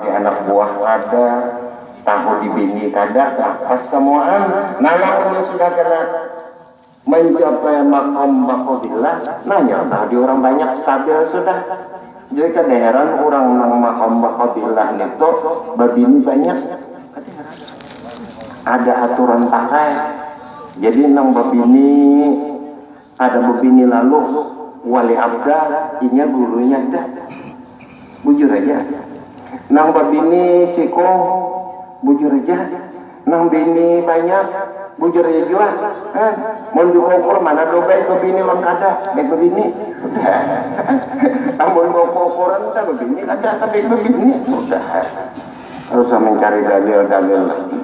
di anak buah ada, tahu di bini kada, pas semuaan. Nah yang sudah kena mencapai makom bakobillah, nanya tahu di orang banyak stabil sudah. Jadi kan heran orang nang makom bakobillah itu babini banyak. Ada aturan pakai. Jadi nang babini ada babini lalu wali abda, inya gurunya dah. Bujur aja. Nang babini siko bujur aja. Nang bini banyak bujur aja juga. Mau diukur mana do baik babini lang kada, baik babini. Amun ukuran tak babini kada, tapi babini sudah. Harus mencari dalil-dalil lagi.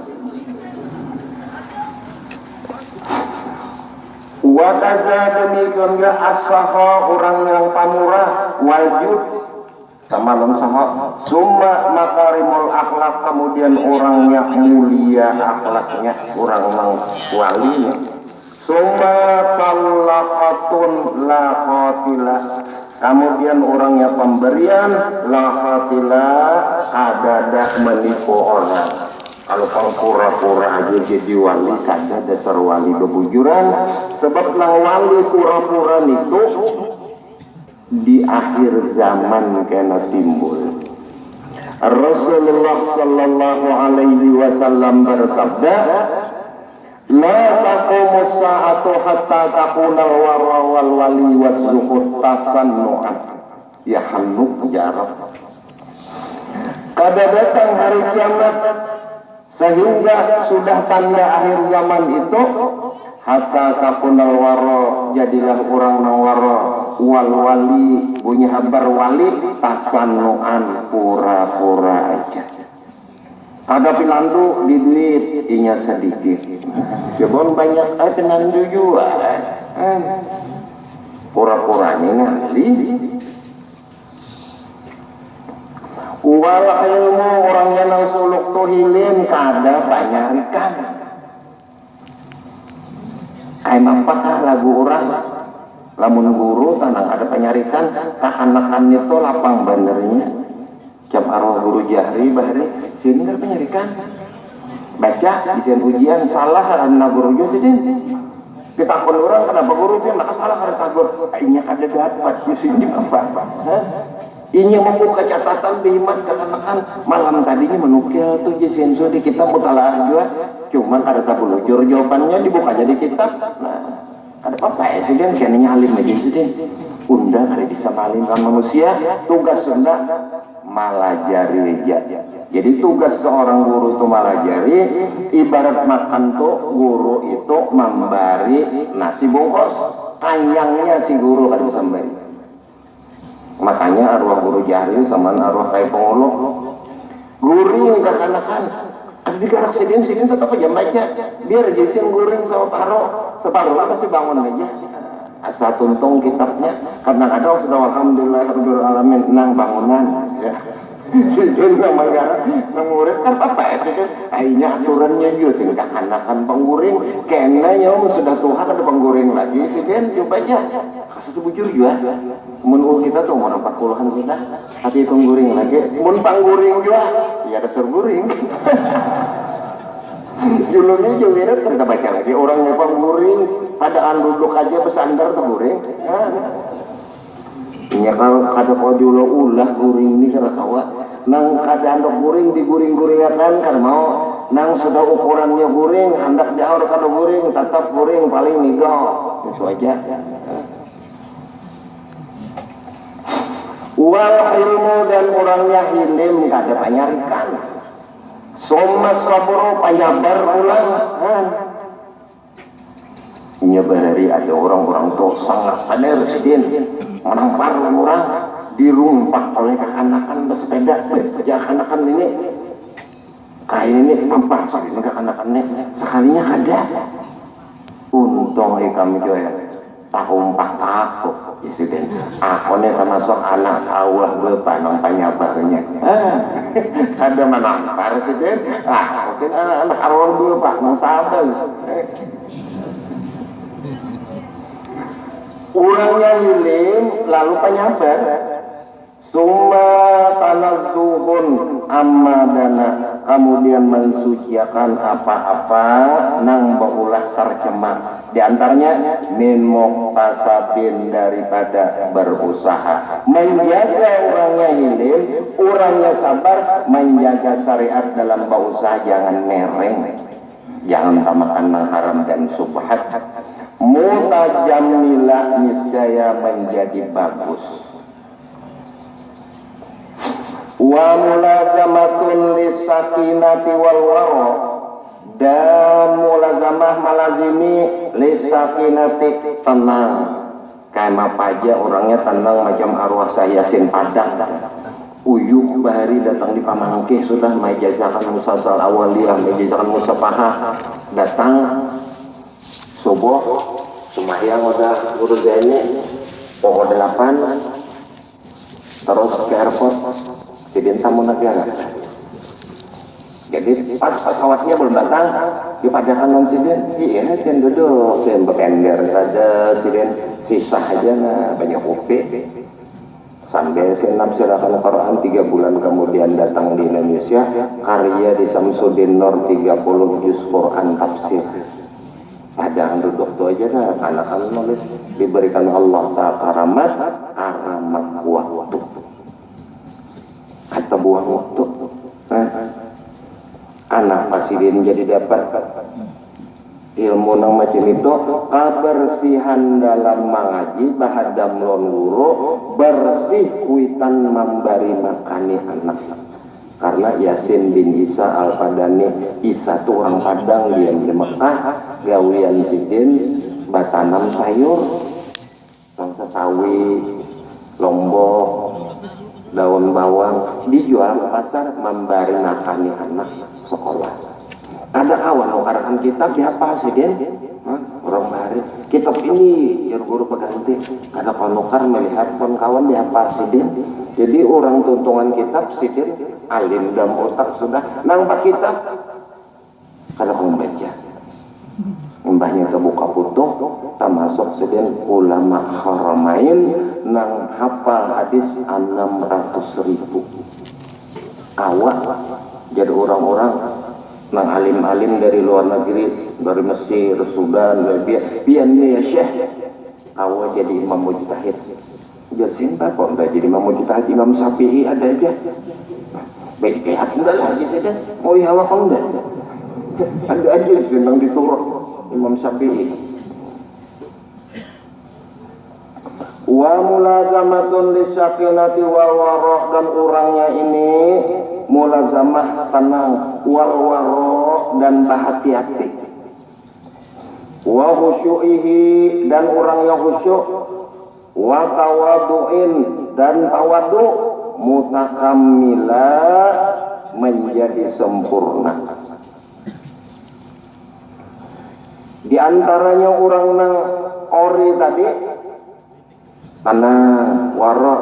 Wa kaza demikian ya as-saha orang yang pamurah wajud sama lam saha summa makarimul akhlak kemudian orang yang mulia akhlaknya orang yang wali summa talaqatun la khatilah kemudian orangnya pemberian la khatilah ada menipu orang. Kalau kau pura-pura aja jadi wali, kada dasar wali bebujuran. Sebab lang wali pura-pura itu di akhir zaman kena timbul. Rasulullah sallallahu alaihi wasallam bersabda, la taqumu sa'atu hatta takuna al-wara wal wali wa zuhud tasannu'an. Ya hanuk jarab. Kada datang hari kiamat sehingga sudah tanda akhir zaman itu hatta takunal waro jadilah orang nang waro wal wali punya habar wali tasanuan pura-pura aja ada pinandu di duit inya sedikit jebon banyak pinandu juga pura-puranya ngali wal ilmu orang yang nang suluk tuh hilim kada banyarikan kayak mampat lagu orang lamun guru tanang ada penyarikan kehanakan itu lapang benernya jam arwah guru jahri bahri sini ada penyarikan baca isen ujian salah karena guru jo sini kita pun orang kenapa guru dia nak salah karena tagur kayaknya ada dapat di sini apa ini membuka catatan biman kekanak-kanakan malam tadinya menukil tuh jesenso di kitab mutalaah juga cuman ada tabulujur jawabannya dibuka jadi kitab nah ada apa ya sih kan kayaknya alim aja sih deh undang hari disamalingkan manusia tugas sunda malajari jadi tugas seorang guru itu malajari ibarat makan tuh guru itu memberi nasi bungkus kanyangnya si guru kan bisa memberi makanya arwah guru jahri sama arwah kayak pengolok guring kekanakan tapi karak sidin tetap aja baca biar jisim guring sama separuh pasti bangun aja asal tuntung kitabnya kadang-kadang sudah alhamdulillah rabbil alamin nang bangunan ya sidin namanya nang murid kan apa ya sidin akhirnya aturannya juga sih kekanakan pengguring kena nyom sudah Tuhan ada pengguring lagi sidin coba aja kasih bujur juga menurut kita tuh mau 40-an kita hati pengguring lagi mun pangguring juga ya ada surguring julungnya juga kita baca lagi orangnya pangguring adaan duduk aja bersandar terguring ya kalau kada kojulo ulah guring ini karena kawa nang kada andok guring diguring-guringakan karena mau nang sudah ukurannya guring hendak jauh kada guring tetap guring paling nigo itu aja wal ilmu dan orangnya hilim kada panyarikan soma sabro panyabar ulang nya bahari ada orang-orang tuh sangat sadar sidin menampar orang dirumpak oleh kekanakan bersepeda ya kekanakan ini kayak ini tampar sekali kekanakannya sekalinya ada untung kami juga tahun 4 tahun Presiden, aku nih termasuk anak Allah bepanang penyabarnya. Ada menampar Presiden, mungkin anak Allah bepanang sabar. Orangnya hilim lalu penyabar. summa tanazzuhun amadana, kemudian mensuciakan apa-apa nang baulah tercemar, di antaranya min muqtasabin, daripada berusaha menjaga orangnya hilim, orangnya sabar, menjaga syariat dalam berusaha, jangan mereng, jangan tamakan nang haram dan subhat. Mutajammilah, niscaya menjadi bagus. Wa mulazamatun lisakinati wal wara, dan mulazamah malazimi lisakinati, tenang. Kayak apa aja orangnya tenang, macam arwah saya Yasin Padang, uyuh bahari datang di pamangkih, sudah majazakan musasal awaliyah, majazakan musafahah, datang subuh sembahyang udah guru ini pokok 8, terus ke airport jadi tamu negara. Jadi pas pesawatnya belum datang dipadakan non sidin, iya kan duduk dan berpender saja sidin, sisa aja nah banyak kopi sambil sinapsirakan Quran 3 bulan kemudian datang di Indonesia, karya di Samsudin Nur 30 juz Quran tafsir. Padahal duduk tuh aja dah, anak-anak nulis diberikan Allah Ta'ala karamat, aramat waktu, kata buang waktu. Anak pasidin jadi dapat ilmu nang macam itu, kebersihan dalam mengaji, bahadam lon guru, bersih kuitan memberi makani anak. Karena Yasin bin Isa Al-Padani, Isa tuh orang Padang, dia di Mekah, gawian sidin batanam sayur, bangsa sawi, lombok, daun bawang, dijual ke pasar, memberi nakani anak sekolah. Ada kawan ngarakan kitab diapa sidin, orang bahari kitab ini guru peganti, karena konukar melihat kawan diapa sidin. Jadi orang tuntungan kitab sidin alim dan otak sudah nampak kitab kada membaca, mbahnya kebuka putuh, termasuk sidin ulama haramain nang hafal hadis 600.000 awak. Jadi orang-orang nang alim-alim dari luar negeri, dari Mesir, Sudan, biar ya Syekh awak jadi imam mujtahid. Biar cinta kok enggak jadi imam mujtahid, Imam Syafi'i ada aja. Baik kayak enggak lagi saja. Mau ya awak enggak. Ada aja senang diturut Imam Syafi'i. Wa mulazamatun lisyakinati wal wara, dan orangnya ini mulazamah tenang, wal wara dan berhati-hati. Wa khusyu'ihi, dan orangnya khusyuk, wa tawadu'in, dan tawadu, mutakamila, menjadi sempurna. Di antaranya orang nang ori tadi tenang, wara,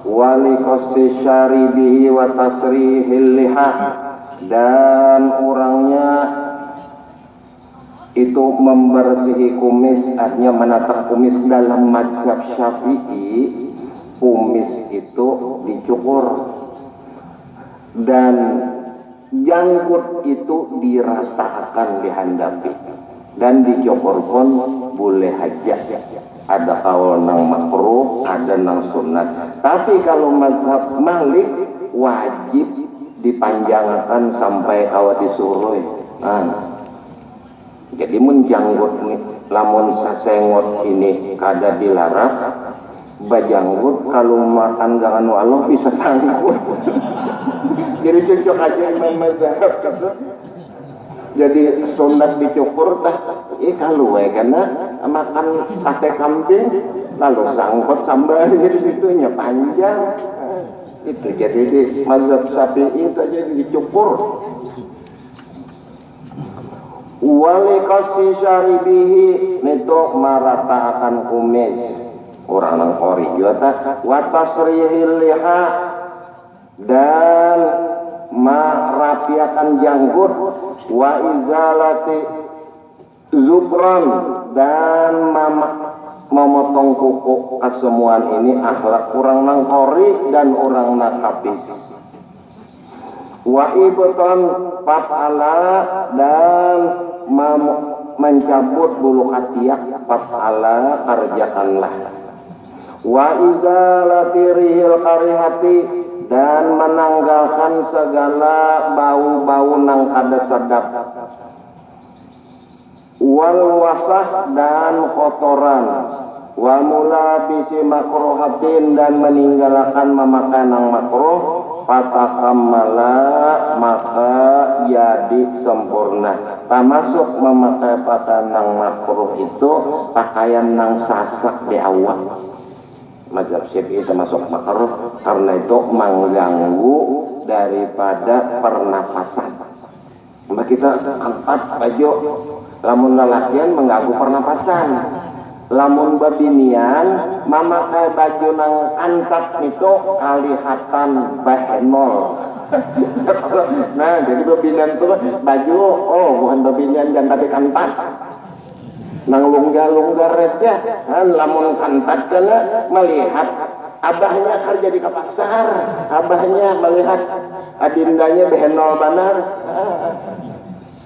wali qassi syaribihi wa tasrihil liha, dan orangnya itu membersihi kumis, artinya menatap kumis. Dalam mazhab Syafi'i kumis itu dicukur dan janggut itu diratakan, dihandapi, dan dicukur pun boleh aja. Ada kaul nang makruh, ada nang sunat. Tapi kalau mazhab Malik wajib dipanjangkan sampai awal disuruh. Jadi menjanggut nih, lamun sasengot ini kada dilarang, bajanggut kalau makan gangan walau bisa sanggup. Jadi cocok aja imam mazhab. Jadi sunat dicukur dah, kalau karena makan sate kambing lalu sangkut sambal di situnya panjang. Itu jadi di mazhab Syafi'i itu jadi dicukur. Wali qassi syaribihi, itu meratakan kumis orang nang ori juga, wa tasrihil liha, dan merapiakan janggut, wa izalati zukran, dan memotong kuku kesemuan ini akhlak kurang nangkori dan orang nakapis. Wa ibton papala dan mencabut bulu katiak papala kerjakanlah. Wa izalatirihil karihati dan menanggalkan segala bau-bau nang kada sadap. Wal wasah dan kotoran, wa mulabisi makruhatin dan meninggalkan memakai nang makruh, fatakamala maka jadi sempurna. Termasuk memakai pakaian nang makruh itu pakaian nang sasak di awal. Mazhab Syafi'i termasuk makruh karena itu mengganggu daripada pernapasan. Maka kita angkat baju lamun lalakian mengganggu pernapasan. Lamun babinian memakai baju nang antak itu kalihatan bahenol. Nah jadi babinian itu baju bukan babinian dan tapi kantak nang lunggar aja kan lamun kantak karena melihat abahnya kerja di pasar, abahnya melihat adindanya bahenol banar.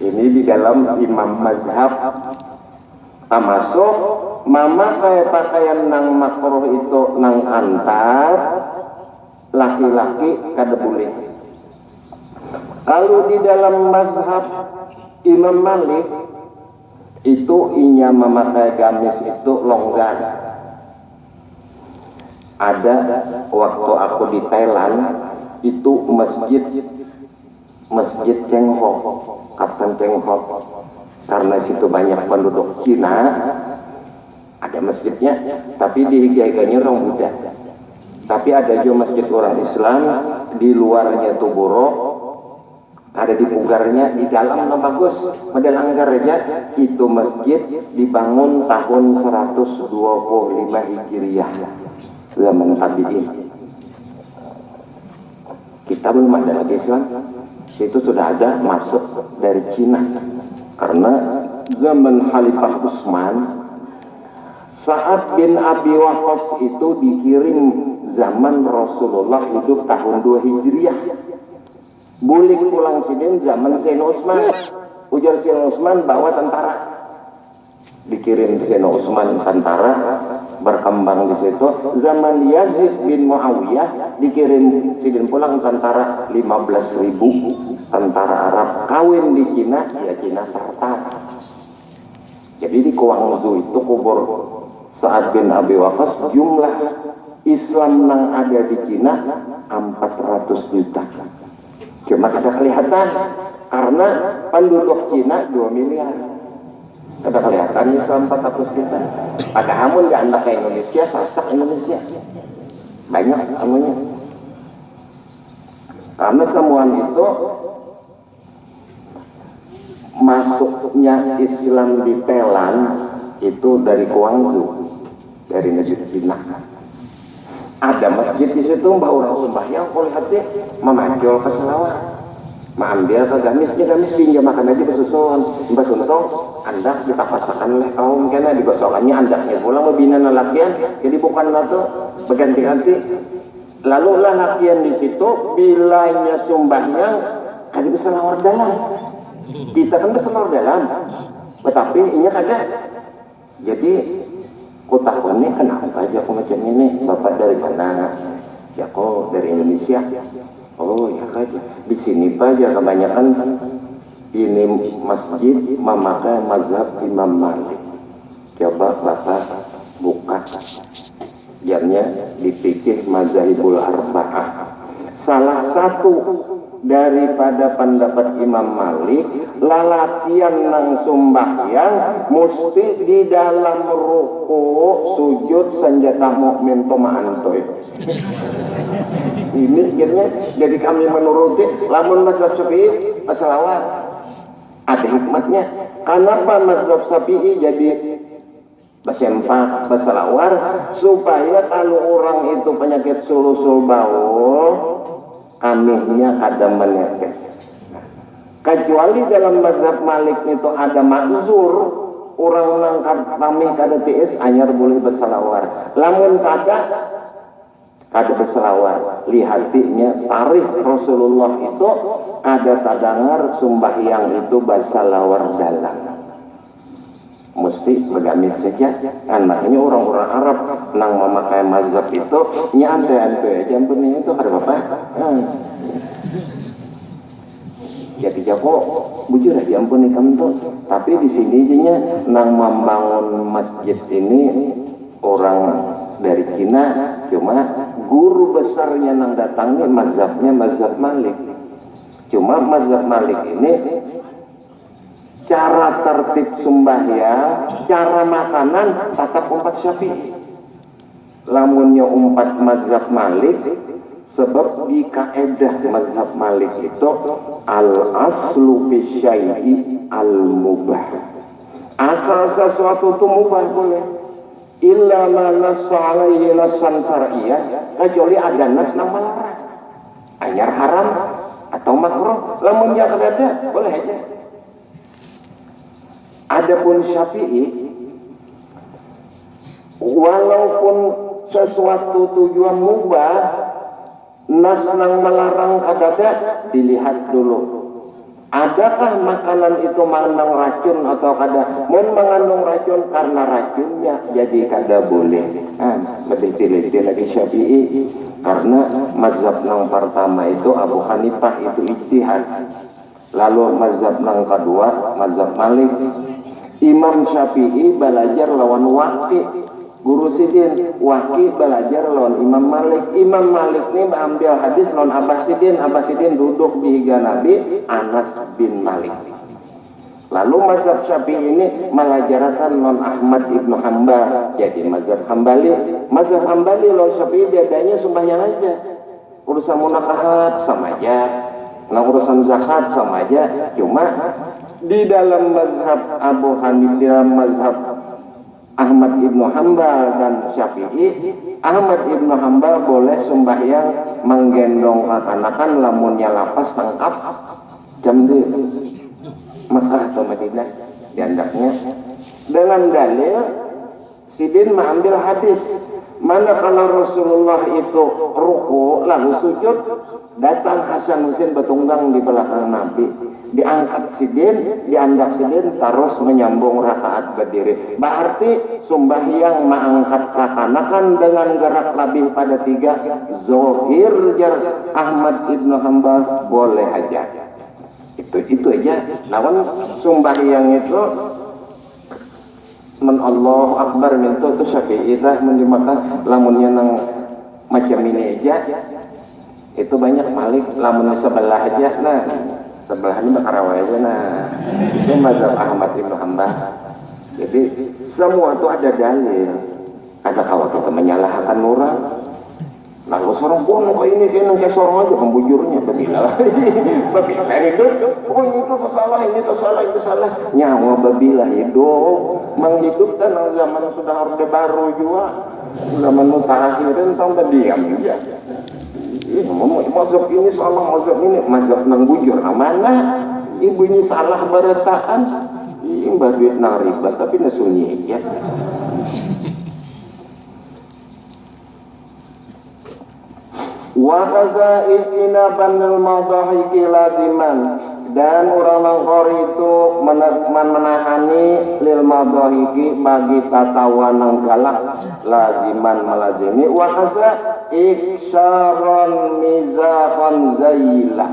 Ini di dalam imam mazhab termasuk memakai pakaian nang makruh itu nang antar laki-laki kada boleh. Kalau di dalam mazhab Imam Malik itu inya memakai gamis itu longgar. Ada waktu aku di Thailand itu masjid Cheng Ho, Kapten Cheng Ho, karena situ banyak penduduk Cina, ada masjidnya, tapi dihigai-higainya orang Buddha. Tapi ada juga masjid orang Islam, di luarnya itu buruk, ada di pugarnya, di dalam bagus, model anggar aja. Itu masjid dibangun tahun 125 Hijriah, zaman tabi'in. Kita belum ada lagi Islam. Itu sudah ada masuk dari Cina karena zaman Khalifah Utsman, Sa'ad bin Abi Waqqas itu dikirim zaman Rasulullah hidup tahun 2 Hijriah, bulik pulang sini zaman Sayyidina Utsman. Ujar Sayyidina Utsman bawa tentara, dikirim Sayyidina Utsman tentara berkembang di situ. Zaman Yazid bin Muawiyah dikirim sidin pulang tentara 15.000 tentara Arab kawin di Cina, ya Cina Tartar. Jadi di Guangzhou itu kubur Sa'ad bin Abi Waqqas, jumlah Islam yang ada di Cina 400 juta. Cuma kada kelihatan karena penduduk Cina 2 miliar. Kada kelihatan Islam 400 juta. Padahal mun di anda ke Indonesia, sasak Indonesia banyak anunya. Karena semua itu masuknya Islam di Thailand itu dari Guangzhou, dari negeri Cina. Ada masjid di situ, mbak orang sembahyang, kalau hati memajol ke selawat, mengambil ke gamis pinjam makan aja bersusun, mbak contoh, andak kita pasakan oleh kaum kena digosokannya andaknya pulang membina lalakian, jadi bukan itu berganti-ganti. Lalu lalakian di situ bilanya sembahyang, ada bisa lawar dalam. Kita kan bisa lawar dalam, tetapi ini ada. Jadi kutahuannya kenapa aja aku macam ini, bapak dari mana? Ya kok dari Indonesia. Oh ya aja. Di sini aja kebanyakan ini masjid memakai mazhab Imam Malik. Coba bapak buka, biarnya dipikir mazhabul arba'ah. Salah satu daripada pendapat Imam Malik, lalakian nang sumbahyang mesti di dalam ruku sujud senjata mukmin pemaantoy. Ini akhirnya jadi kami menuruti lamun mazhab Syafi'i selawat. Ada hikmatnya. Kenapa mazhab Syafi'i jadi bersempak, berselawar, supaya kalau orang itu penyakit sulusul baul, kamihnya ada menetes. Kecuali dalam mazhab Malik itu ada makzur, orang nangkat tamih kada tiis anyar boleh berselawar. Lamun kada berselawar. Lihatinya tarikh Rasulullah itu kada tadangar sembahyang itu berselawar dalam. Mesti begamis saja kan, makanya orang-orang Arab nang memakai mazhab itu nyantai-nyantai aja benih itu ada apa? Jadi jago bujur aja ampun kamu tuh. Tapi di sini nya nang membangun masjid ini orang dari Cina, cuma guru besarnya nang datangnya mazhabnya mazhab Malik. Cuma mazhab Malik ini cara tertib sembahyang, cara makanan tetap umpat Syafi'i. Lamunnya umpat mazhab Malik, sebab di kaedah mazhab Malik itu al aslu fi syai'i al mubah. Asal sesuatu itu mubah boleh. Illa ma nassa alaihi nassan syar'iyyah, kecuali ada nas nang melarang. Anyar haram atau makruh, lamunnya kada boleh aja. Adapun Syafi'i, walaupun sesuatu tujuan mubah, nas nang melarang kadada, dilihat dulu. Adakah makanan itu mengandung racun atau kada? Mun mengandung racun karena racunnya, jadi kada boleh. Lebih teliti lagi Syafi'i, karena mazhab nang pertama itu Abu Hanifah itu ijtihad. Lalu mazhab nang kedua mazhab Malik. Imam Syafi'i belajar lawan Waqi, guru sidin. Waqi belajar lawan Imam Malik. Imam Malik ini ambil hadis lawan Abbas Sidin. Abbas Sidin duduk di higa Nabi Anas bin Malik. Lalu mazhab Syafi'i ini melajarkan lawan Ahmad ibnu Hanbal, jadi mazhab Hambali. Mazhab Hambali lawan Syafi'i bedanya sembahyang aja, urusan munakahat sama aja, nah urusan zakat sama aja. Cuma di dalam mazhab Abu Hanifah, dalam mazhab Ahmad ibnu Hanbal dan Syafi'i, Ahmad ibnu Hanbal boleh sembahyang menggendong anakan lamunnya lapas tangkap jam di Mekah atau Madinah diandaknya, dengan dalil Sidin mengambil hadis mana kalau Rasulullah itu ruku lalu sujud, datang Hasan Husain bertunggang di belakang Nabi, diangkat Sidin, diandak Sidin, terus menyambung rakaat berdiri. Berarti sembahyang mengangkat kakanakan dengan gerak labih pada 3 zohir jar Ahmad ibnu Hanbal boleh aja. Itu aja. Lawan sembahyang itu men Allah Akbar minta itu Syafi'i dah mendimakan lamunnya nang macam ini aja itu banyak. Malik lamun sebelah aja, nah sebelah ini Makarawai aja, nah itu mazhab Ahmad ibnu Hanbal. Jadi semua itu ada dalil. Ada kalau kita menyalahkan orang, lalu seorang pun kayak ini kayak seorang aja pembujurnya babila hidup, oh ini tuh salah, ini tuh salah, itu salah. Nyawa babila hidup menghidupkan zaman sudah orde baru juga, zaman mutakhirin sampai diam juga. Mazhab ini salah, mazhab ini mazhab nang bujur. Nah mana ibu ini salah beretaan, mbak duit nang riba tapi nasunyi ya. Wa kaza itinaban lil madahiki laziman, dan orang Langkori itu menahani lil madahiki bagi tatawa nang galak laziman melazimi. Wa kaza iksaron mizahon zailah,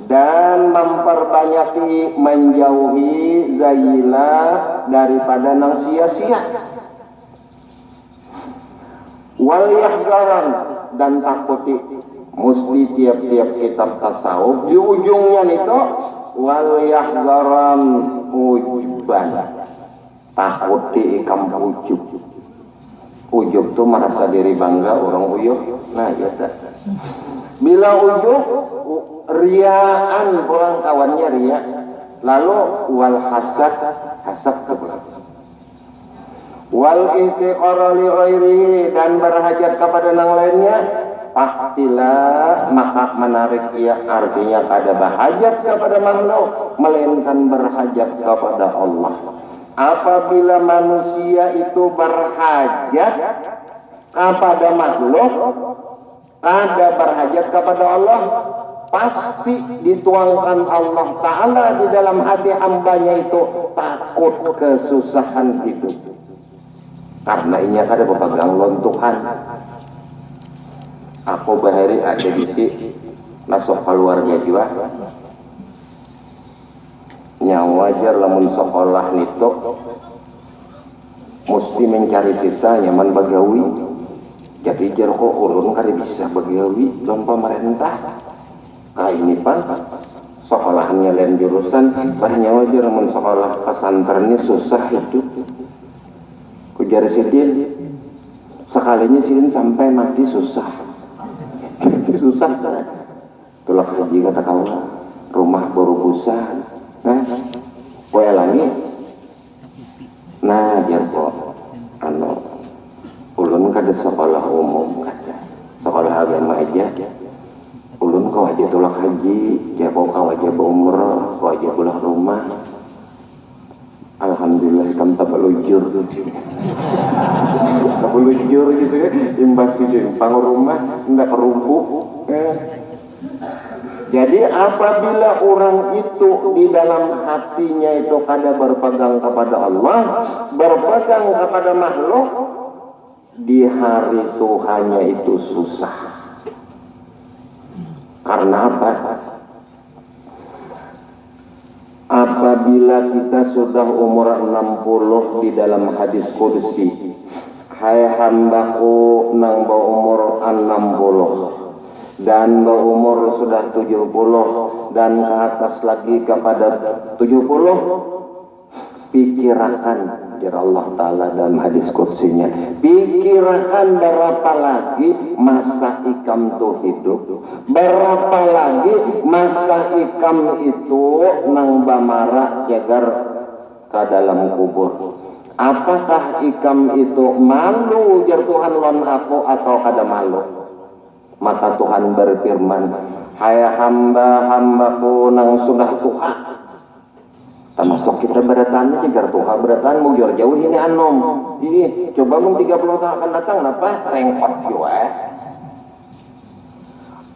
dan memperbanyaki menjauhi zailah daripada nang sia-sia. Wal yahzaran, dan takuti mesti tiap-tiap kitab tasawuf di ujungnya itu wal yahzaran ujuban, takuti ikam ujub. Ujub tuh merasa diri bangga orang uyuh. Nah ya bila ujub riaan pulang kawannya ria. Lalu wal hasad, hasad kebelah. Wal ihtiqara li ghairihi, dan berhajat kepada yang lainnya. Pahtilah, maka menarik ia artinya kada berhajat kepada makhluk, melainkan berhajat kepada Allah. apabila manusia itu berhajat kepada makhluk, ada berhajat kepada Allah, pasti dituangkan Allah Ta'ala di dalam hati hambanya itu takut kesusahan hidup. Karena ini ada berpegang lon Tuhan. Aku bahari ada di sini masuk keluarga juga. Yang wajar lamun sekolah nito mesti mencari kita nyaman bagawi. Jadi jarko ulun kali bisa bagawi lawan pemerintah. Ini pan sekolahannya lain jurusan, banyak wajar lamun sekolah pesantren ini susah hidup. Kujar sidin sekalinya sidin sampai mati susah. Susah kan? Itulah haji kata kawan, rumah baru busan. Poe lagi. Nah, jarko ulun kada sekolah umum kada. Sekolah agama aja. Ulun kau aja tolak haji, ya kau aja umrah, kau aja pulang rumah. Alhamdulillah kam tak pelujur sih. Tak pelujur gitu ya. Imbas sidin pang rumah ndak kerumpuh. Jadi apabila orang itu di dalam hatinya itu kada berpegang kepada Allah, berpegang kepada makhluk, di hari Tuhannya itu susah. Karena apa? Apabila kita sudah umur 60 di dalam hadis qudsi, hai hambaku nang umur 60 dan berumur sudah 70 dan ke atas lagi kepada 70, pikirkan kira Allah Ta'ala dalam hadis qudsinya, pikirkan berapa lagi masa ikam itu hidup, berapa lagi masa ikam itu nang bamara jagar ke dalam kubur. Apakah ikam itu malu jar Tuhan lon aku atau kada malu? Maka Tuhan berfirman, hai hamba-hambaku nang sudah tua. Termasuk kita bertanya jika Tuhan bertanya mau jauh ini anom. Ini coba mung 30 tahun akan datang apa? Rengkot juga.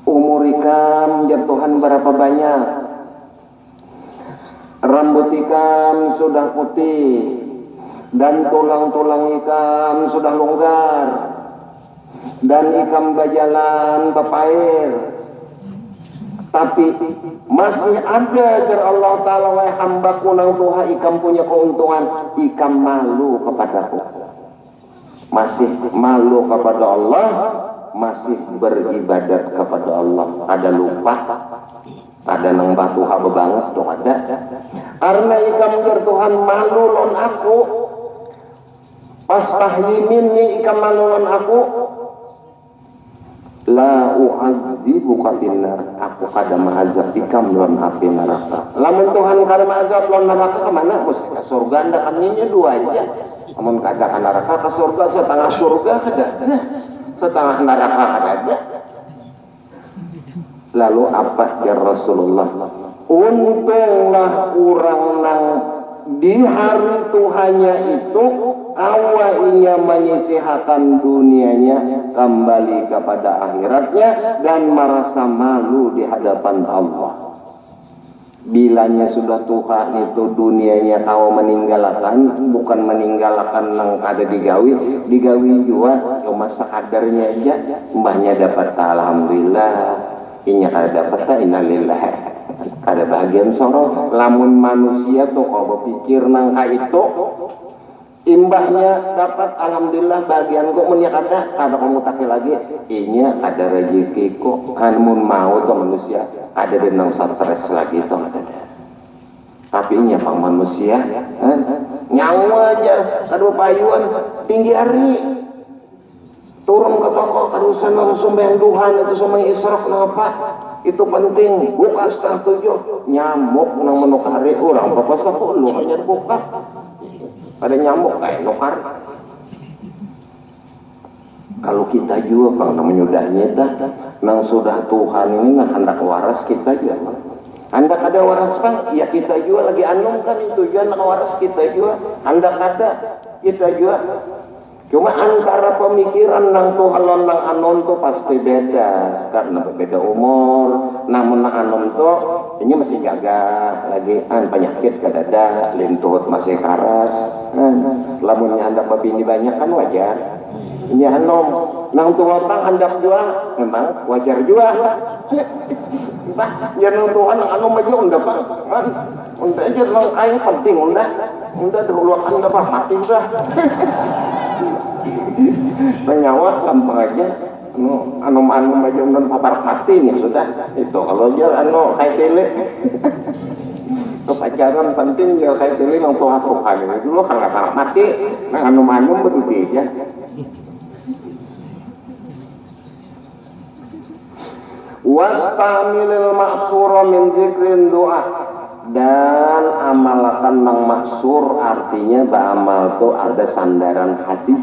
Umur ikam jar Tuhan berapa banyak? Rambut ikam sudah putih dan tulang-tulang ikam sudah longgar. Dan ikam berjalan bepair, tapi masih ada jar Allah Ta'ala wahai hambaku nang tuha ikam punya keuntungan, ikam malu kepadaku, masih malu kepada Allah, masih beribadat kepada Allah, ada lupa, ada nang batuha bebanget tuh ada, karena ikam jar Tuhan malu lon aku, pas tahyimin ni ikam malu lon aku, la u'adzibuka binnar, aku kada ma'azab ikam lon api neraka. Lamun Tuhan kada ma'azab lon neraka kemana? Mesti ke surga, anda kan dua aja. Lamun kada ke neraka ke surga, setengah surga kada ada, setengah neraka kada ada. Lalu apa ya Rasulullah? Untunglah orang nang di hari Tuhannya itu awainya menyisihkan dunianya kembali kepada akhiratnya dan merasa malu di hadapan Allah. Bilanya sudah Tuhan itu dunianya kau meninggalkan, bukan meninggalkan nang ada digawi juga cuma sekadarnya aja, mbahnya dapat alhamdulillah, inya kada dapat innalillah. Ada bagian sorong lamun manusia tuh kau berpikir nangka itu imbahnya dapat alhamdulillah bagian kok menyakada kada kamu taki lagi inya ada rezeki kok kan mun mau tuh manusia ada di nang stres lagi tuh ada tapi inya pang manusia nyawa aja kada payuan tinggi hari turun ke toko karusan sumbang Tuhan itu sumbang israf kenapa itu penting, buka 6:30 nyamuk nang menukari orang pokok 10 hanya buka ada nyamuk kayak nukar. Kalau kita juga kalau namanya udah nyeta nang sudah Tuhan ini nah hendak waras kita juga Hendak ada waras bang, ya kita juga lagi anum kan tujuan waras kita juga. Hendak ada kita juga. Cuma antara pemikiran nang Tuhan nang anon tuh pasti beda karena berbeda umur. Namun nang anon tuh ini masih jaga lagi penyakit kadada, lintut masih karas. Lamunnya hendak babini banyak kan wajar. Ini anom nang tua bang hendak juga memang wajar juga. Ya nang Tuhan anu maju unda pak, unda aja nang kain penting unda dahulu anda pak mati udah. Menyawa gampang aja, anu maju unda papar mati nih sudah. Itu kalau aja anu kayak tele, kepacaran penting ya kayak tele nang Tuhan dulu kalau papar mati, nang anu berdua aja. Wastamilil maksura min zikrin doa, dan amalkan nang maksur artinya beramal tuh ada sandaran hadis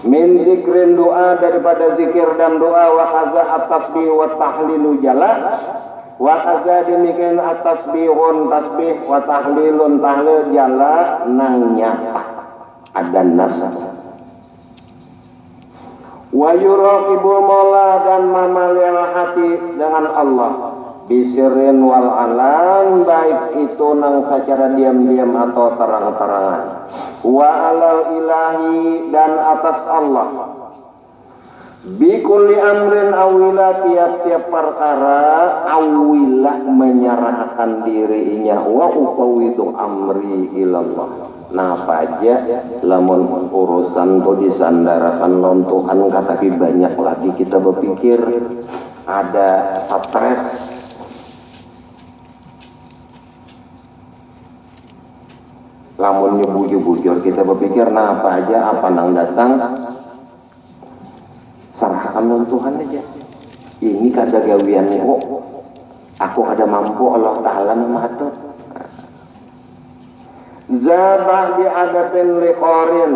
min zikrin doa daripada zikir dan doa wa kaza at-tasbih wa tahlilu jala wa kaza demikian at-tasbihun tasbih wa tahlilun tahlil jala nang nyata ada nas wa yuraqibul maula dan mamalir hati dengan Allah bisirin wal alan baik itu nang secara diam-diam atau terang-terangan wa alal ilahi dan atas Allah bikulli amrin awila tiap-tiap perkara awila menyerahkan dirinya wa ufawidu amri ilallah. Nah apa aja lamun urusan tuh disandarakan lon Tuhan kata banyak lagi kita berpikir ada stres lamun nyebujur kita berpikir nah apa aja apa nang datang serahkan lon Tuhan aja ini kada gawian kok aku ada mampu Allah Ta'ala matur zabah bi'adabin liqorin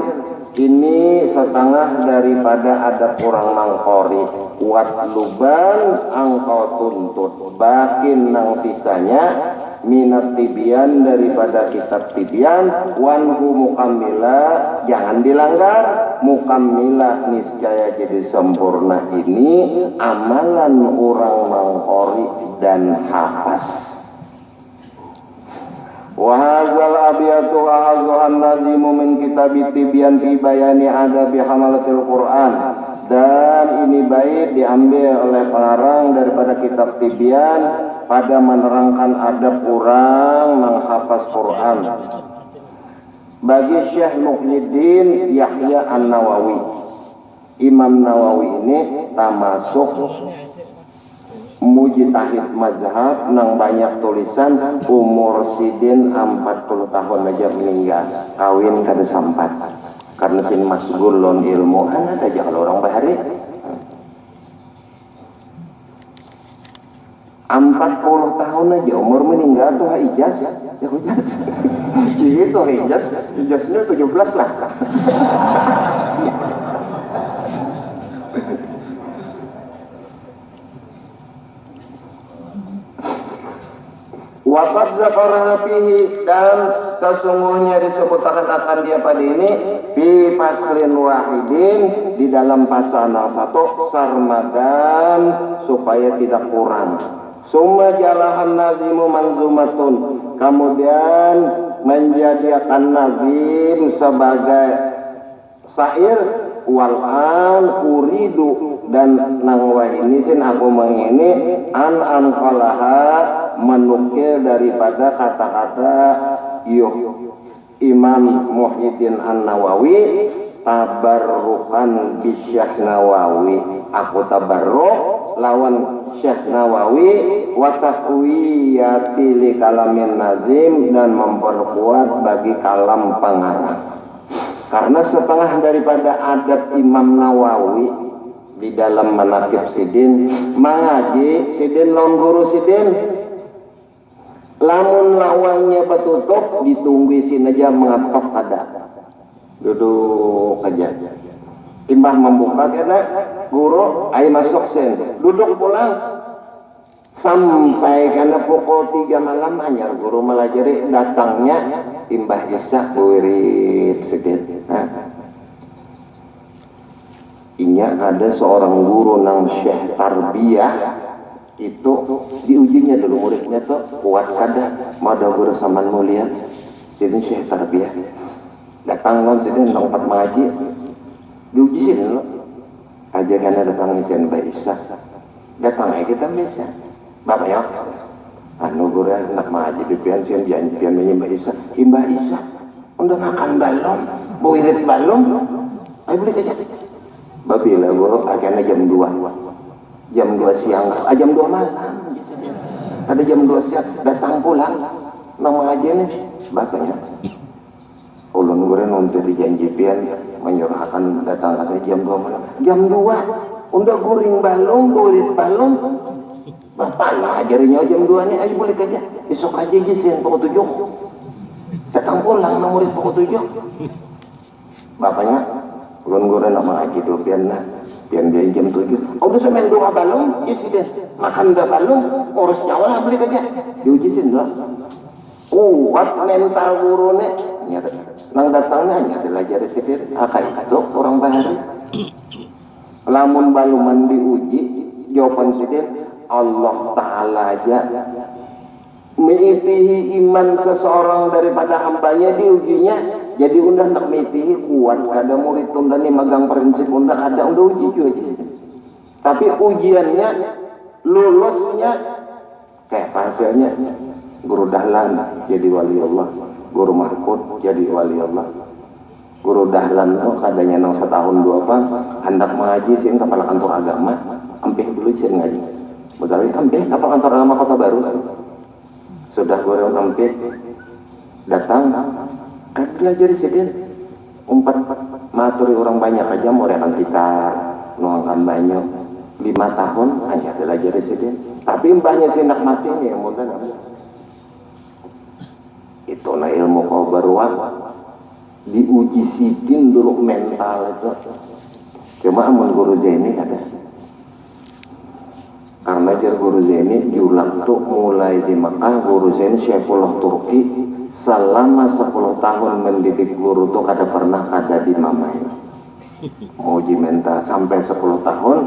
ini setengah daripada adab orang nangkori wat luban angkau tuntut bakin nang sisanya minat tibian daripada kitab tibian wanhu mukammila jangan dilanggar mukammila niscaya jadi sempurna ini amalan orang nangkori dan hafaz. Wahazal abiyatu wahazal nazimu min kitab tibyan fi bayani adabi hamalatil Quran dan ini bait diambil oleh pengarang daripada kitab tibyan pada menerangkan adab orang menghafaz Quran bagi Syekh Muhyiddin Yahya An-Nawawi. Imam Nawawi ini termasuk mujtahid mazhab nang banyak tulisan umur sidin 40 tahun aja meninggal kawin kada sampat karena sin masgul lon ilmu anak aja kalau orang bahari 40 tahun aja umur meninggal tuh ijaz ya ijaz itu ijaznya 17 lah. Waqad zakaraha fihi dan sesungguhnya disebutkan akan dia pada ini fi faslin wahidin di dalam pasal yang satu sarmadan supaya tidak kurang. Summa jalahan nazimu manzumatun kemudian menjadikan nazim sebagai syair walan uridu dan nang ini sin aku mengini an falaha menukil daripada kata-kata Imam Muhyiddin An-Nawawi tabarrukan bi Syekh Nawawi aku tabarruk lawan Syekh Nawawi wa taqwiyati li kalamin nazim dan memperkuat bagi kalam pengarang. Karena setengah daripada adab Imam Nawawi di dalam manaqib sidin mengaji sidin lawan guru sidin lamun lawangnya betutup ditunggu sin aja mengatok ada duduk aja timbah membuka kena guru ay masuk sen duduk pulang sampai karena pukul 3 malam anyar guru melajari datangnya Imbah Isa wirid sedikit. Inya ada seorang guru nang Syekh Tarbiyah itu diujinya dulu muridnya tuh kuat kada mada guru saman mulia jadi Syekh Tarbiyah datang non sedih tempat mengaji diuji sini lo aja karena datang isian Mbak Isa datang aja kita bisa bapak ya anu guru nak mengaji di pian sian janji pian Mbak Isa Mbak Isa udah makan balong wirid balong ayo beli aja babila guru akhirnya jam 2 siang jam 2 malam ada jam 2 siang datang pulang nama aja nih bapaknya ulun guru nanti dijanji pian menyurahkan datang katanya jam 2 malam jam 2 udah guring balong gurit balong bapak lah ajarinya jam 2 nih ayo boleh aja besok aja jisin pukul 7 datang pulang murid pukul 7 bapaknya ulun guru nak mengaji do pian dia jam 7 udah semen 2 balong ya sih makan 2 balong urus nyawa lah beli aja diujisin lah kuat mental guru nih nang datangnya hanya belajar sedikit akak itu orang bahari lamun baluman diuji jawaban sedikit Allah Ta'ala aja meitihi iman seseorang daripada hambanya diujinya jadi undah nak meitihi kuat kada murid tunda nih magang prinsip undah kada undah uji juga tapi ujiannya lulusnya kayak hasilnya guru dahlan jadi wali Allah guru mahfud jadi wali Allah guru dahlan tuh kadanya nang setahun 2 apa hendak mengaji sih kepala kantor agama ampih dulu sih ngaji betul ampih kepala kantor agama Kota Baru sudah guru ampih datang kan belajar sedih umpat maturi orang banyak aja mau rekan tikar nuangkan banyak 5 tahun hanya belajar sedih tapi mbahnya sih nak mati nih yang mudah itu na ilmu kau baruan diuji sidin dulu mental itu cuma amun guru Zaini ada karena jar guru Zaini diulang tuh mulai di Makkah guru Zaini Syekhullah Turki selama 10 tahun mendidik guru tuh kada pernah kada di mamai uji mental sampai 10 tahun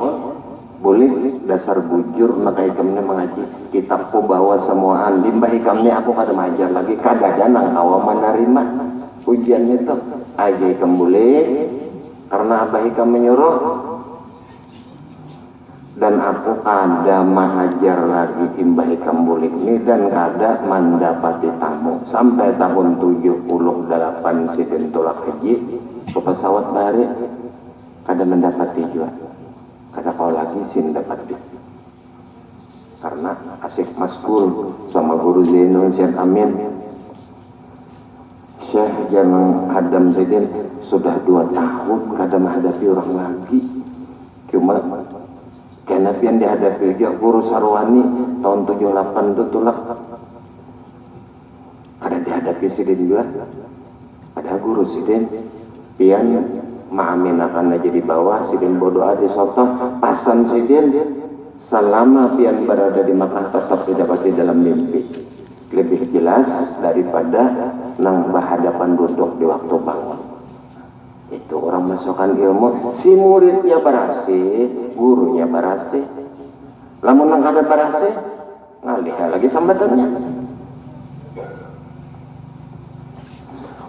boleh dasar bujur maka ikamnya mengaji kitab ku bawa semua limbah ikamnya aku kada mengajar lagi kada ada nang kawa menerima ujiannya tuh aja ikam boleh karena abah ikam menyuruh dan aku kada mengajar lagi imbah ikam boleh ini dan kada mendapati tamu sampai tahun 78 sidin tolak haji ke pesawat balik kada mendapati juga kada kau lagi sin dapat karena asik maskul sama guru Zainul Syed Amin Syekh Janang Hadam Zaidin sudah 2 tahun kada menghadapi orang lagi cuma karena pian dihadapi juga guru Sarwani tahun 78 itu tulak kada dihadapi sidin juga ada guru sidin pian maamin akan jadi bawah sidin berdoa di soto pasan sidin selama pian berada di Makkah tetap didapati dalam mimpi lebih jelas daripada nang berhadapan duduk di waktu bangun itu orang masukkan ilmu si muridnya berhasil gurunya berhasil lamun nang kada berhasil ngalih lagi sambatannya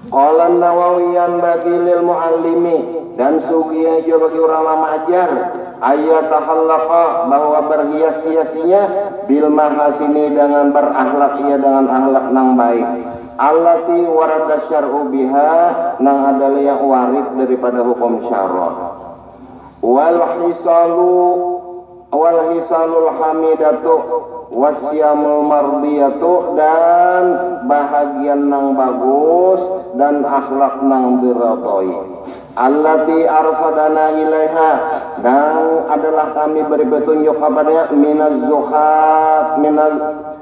Qala Nawawiyan bagi lil muallimi dan sugiya juga bagi orang lama ajar ayat tahallaqa bahwa berhias-hiasinya bil mahasini dengan berakhlak ia dengan akhlak nang baik allati warada syar'u biha nang adalah yang warid daripada hukum syara wal hisalul hamidatu wasyamul mardiyatu dan bahagian nang bagus dan akhlak nang diradhoi allati arsadana ilaiha dan adalah kami beri petunjuk kepadanya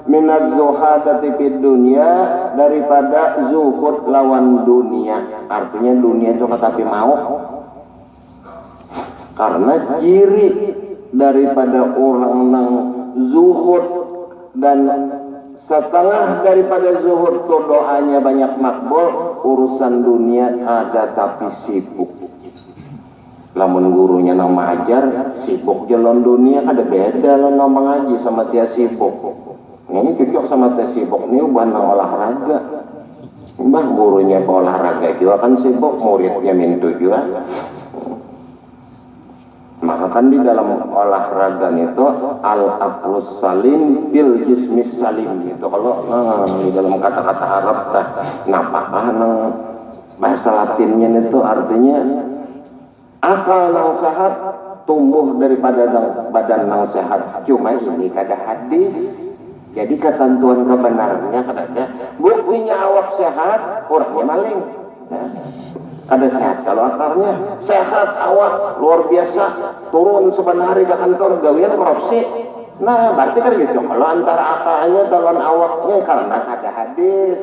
minaz zuhadati fid dunya daripada zuhud lawan dunia artinya dunia itu tapi mau karena ciri daripada orang nang zuhud dan setengah daripada zuhud tuh doanya banyak makbul, urusan dunia ada tapi sibuk. Lamun gurunya nama ajar sibuk jalan dunia, ada beda lo nama ngaji sama dia sibuk. Ini cocok sama dia sibuk nih bukan olahraga. Mbah gurunya olahraga juga kan sibuk, muridnya mintu juga. Maka kan di dalam olahraga itu al-aqlus salim bil jismis salim itu kalau di dalam kata-kata Arab dah napakah bahasa Latinnya itu artinya akal nang sehat tumbuh daripada badan nang sehat. Cuma ini kada hadis, jadi ketentuan kebenarannya kada. Buktinya awak sehat, orangnya maling. Kada sehat kalau akarnya sehat, awak luar biasa, turun sebenarnya ke kantor gawian korupsi. Nah berarti kan gitu, kalau antara akalnya dengan awaknya karena ada hadis,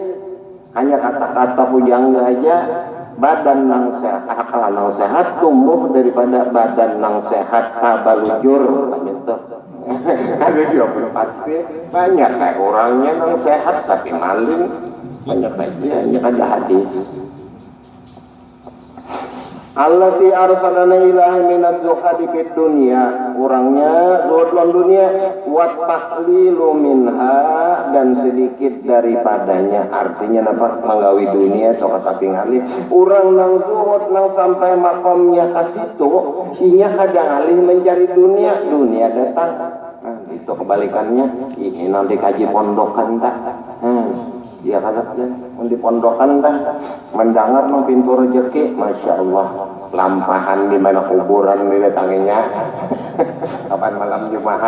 hanya kata-kata pujangga aja. Badan nang sehat, akal nang sehat tumbuh daripada badan nang sehat, kabalujur gitu. Ada juga pasti banyak kayak orangnya nang sehat tapi maling, banyak aja hanya ada hadis. Allati arsalana ilahi minaz zuhadi fid dunya, orangnya zuhud dalam dunia, wa taqlilu minha, dan sedikit daripadanya, artinya apa menggawi dunia atau kata pingali orang nang zuhud nang sampai makomnya ke situ inya kadang alih mencari dunia, dunia datang. Nah, itu kebalikannya, ini nanti kaji pondokan tak. Ya kan di pondokan dah mendengar nang pintu rezeki, masya Allah, lampahan di mana kuburan didatanginya. Kapan malam Jumat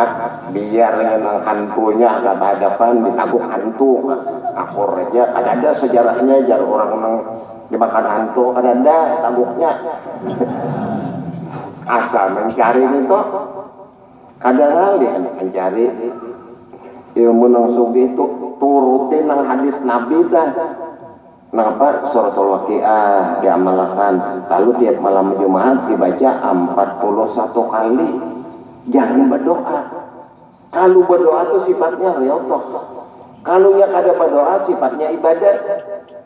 biar dengan hantunya agak hadapan ditaguk hantu akur aja, ada sejarahnya jar orang nang dimakan hantu, ada taguknya. Asal mencari itu kadang alih mencari ilmu nang sugi itu turutin nang hadis Nabi dah. Kenapa suratul Waqiah diamalkan, lalu tiap malam Jumat dibaca 41 kali. Jangan berdoa. Kalau berdoa itu sifatnya riyadhah. Kalau yang ada berdoa sifatnya ibadat.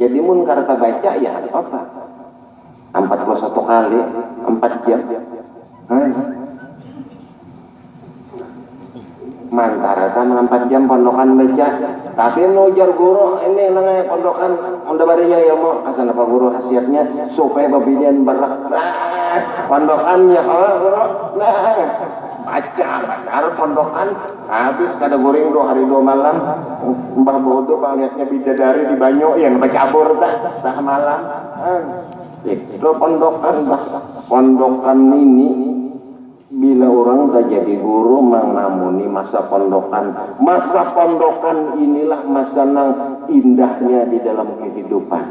Jadi mun karena baca ya apa? 41 kali 4 jam. Mantara kan 4 jam pondokan baca, tapi nujar guru ini namanya pondokan unda barinya ilmu asal apa guru khasiatnya supaya babidian berak. Nah pondokannya guru nah baca benar pondokan habis kada goreng 2 hari 2 malam mbah bodoh lihatnya bidadari di banyu yang baca abur tak malam. Itu pondokan ini bila orang tak jadi guru mengamuni masa pondokan inilah masa nang indahnya di dalam kehidupan.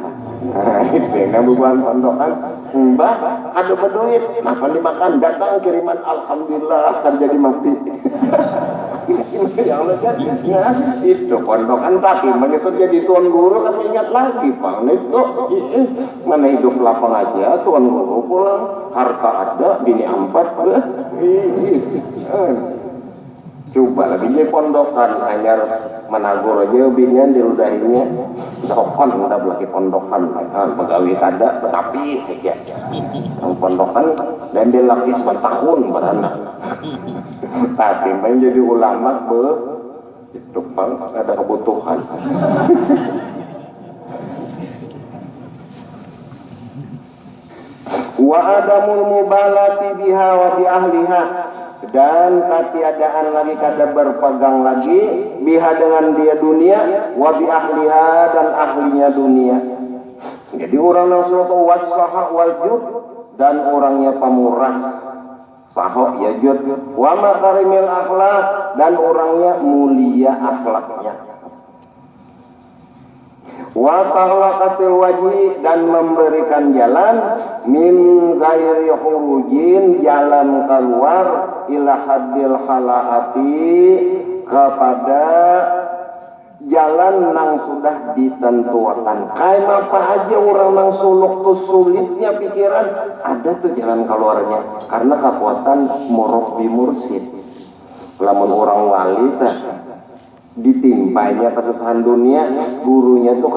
Itu bukan pondokan mbah ada berduit kenapa dimakan datang kiriman alhamdulillah kan jadi mati. Yang legend itu pondokan, tapi menyesal jadi tuan guru kan ingat lagi bang itu mana hidup lapang aja tuan guru pulang harta ada bini 4 coba lagi jadi pondokan hanya menagur aja binian diludahinya dokon udah lagi pondokan pegawai kada tetapi ya pondokan dan dia lagi 9 tahun beranak tapi menjadi ulama itu bang ada kebutuhan. Wa adamul mubalati biha wa bi ahliha, dan ketiadaan lagi kada berpegang lagi biha dengan dia dunia wa bi ahliha dan ahlinya dunia. Jadi orang yang suatu wasaha wal jud, dan orangnya pemurah sahok ya jud wa makarimil akhlak, dan orangnya mulia akhlaknya wa talaqatil wajhi, dan memberikan jalan min ghairi khurujin, jalan keluar ila haddil halaati, kepada jalan nang sudah ditentukan. Kayak apa aja orang nang suluk tuh sulitnya pikiran, ada tuh jalan keluarnya karena kekuatan murabbi mursyid. Lamun orang wali teh ditimpanya kesusahan dunia, gurunya tuh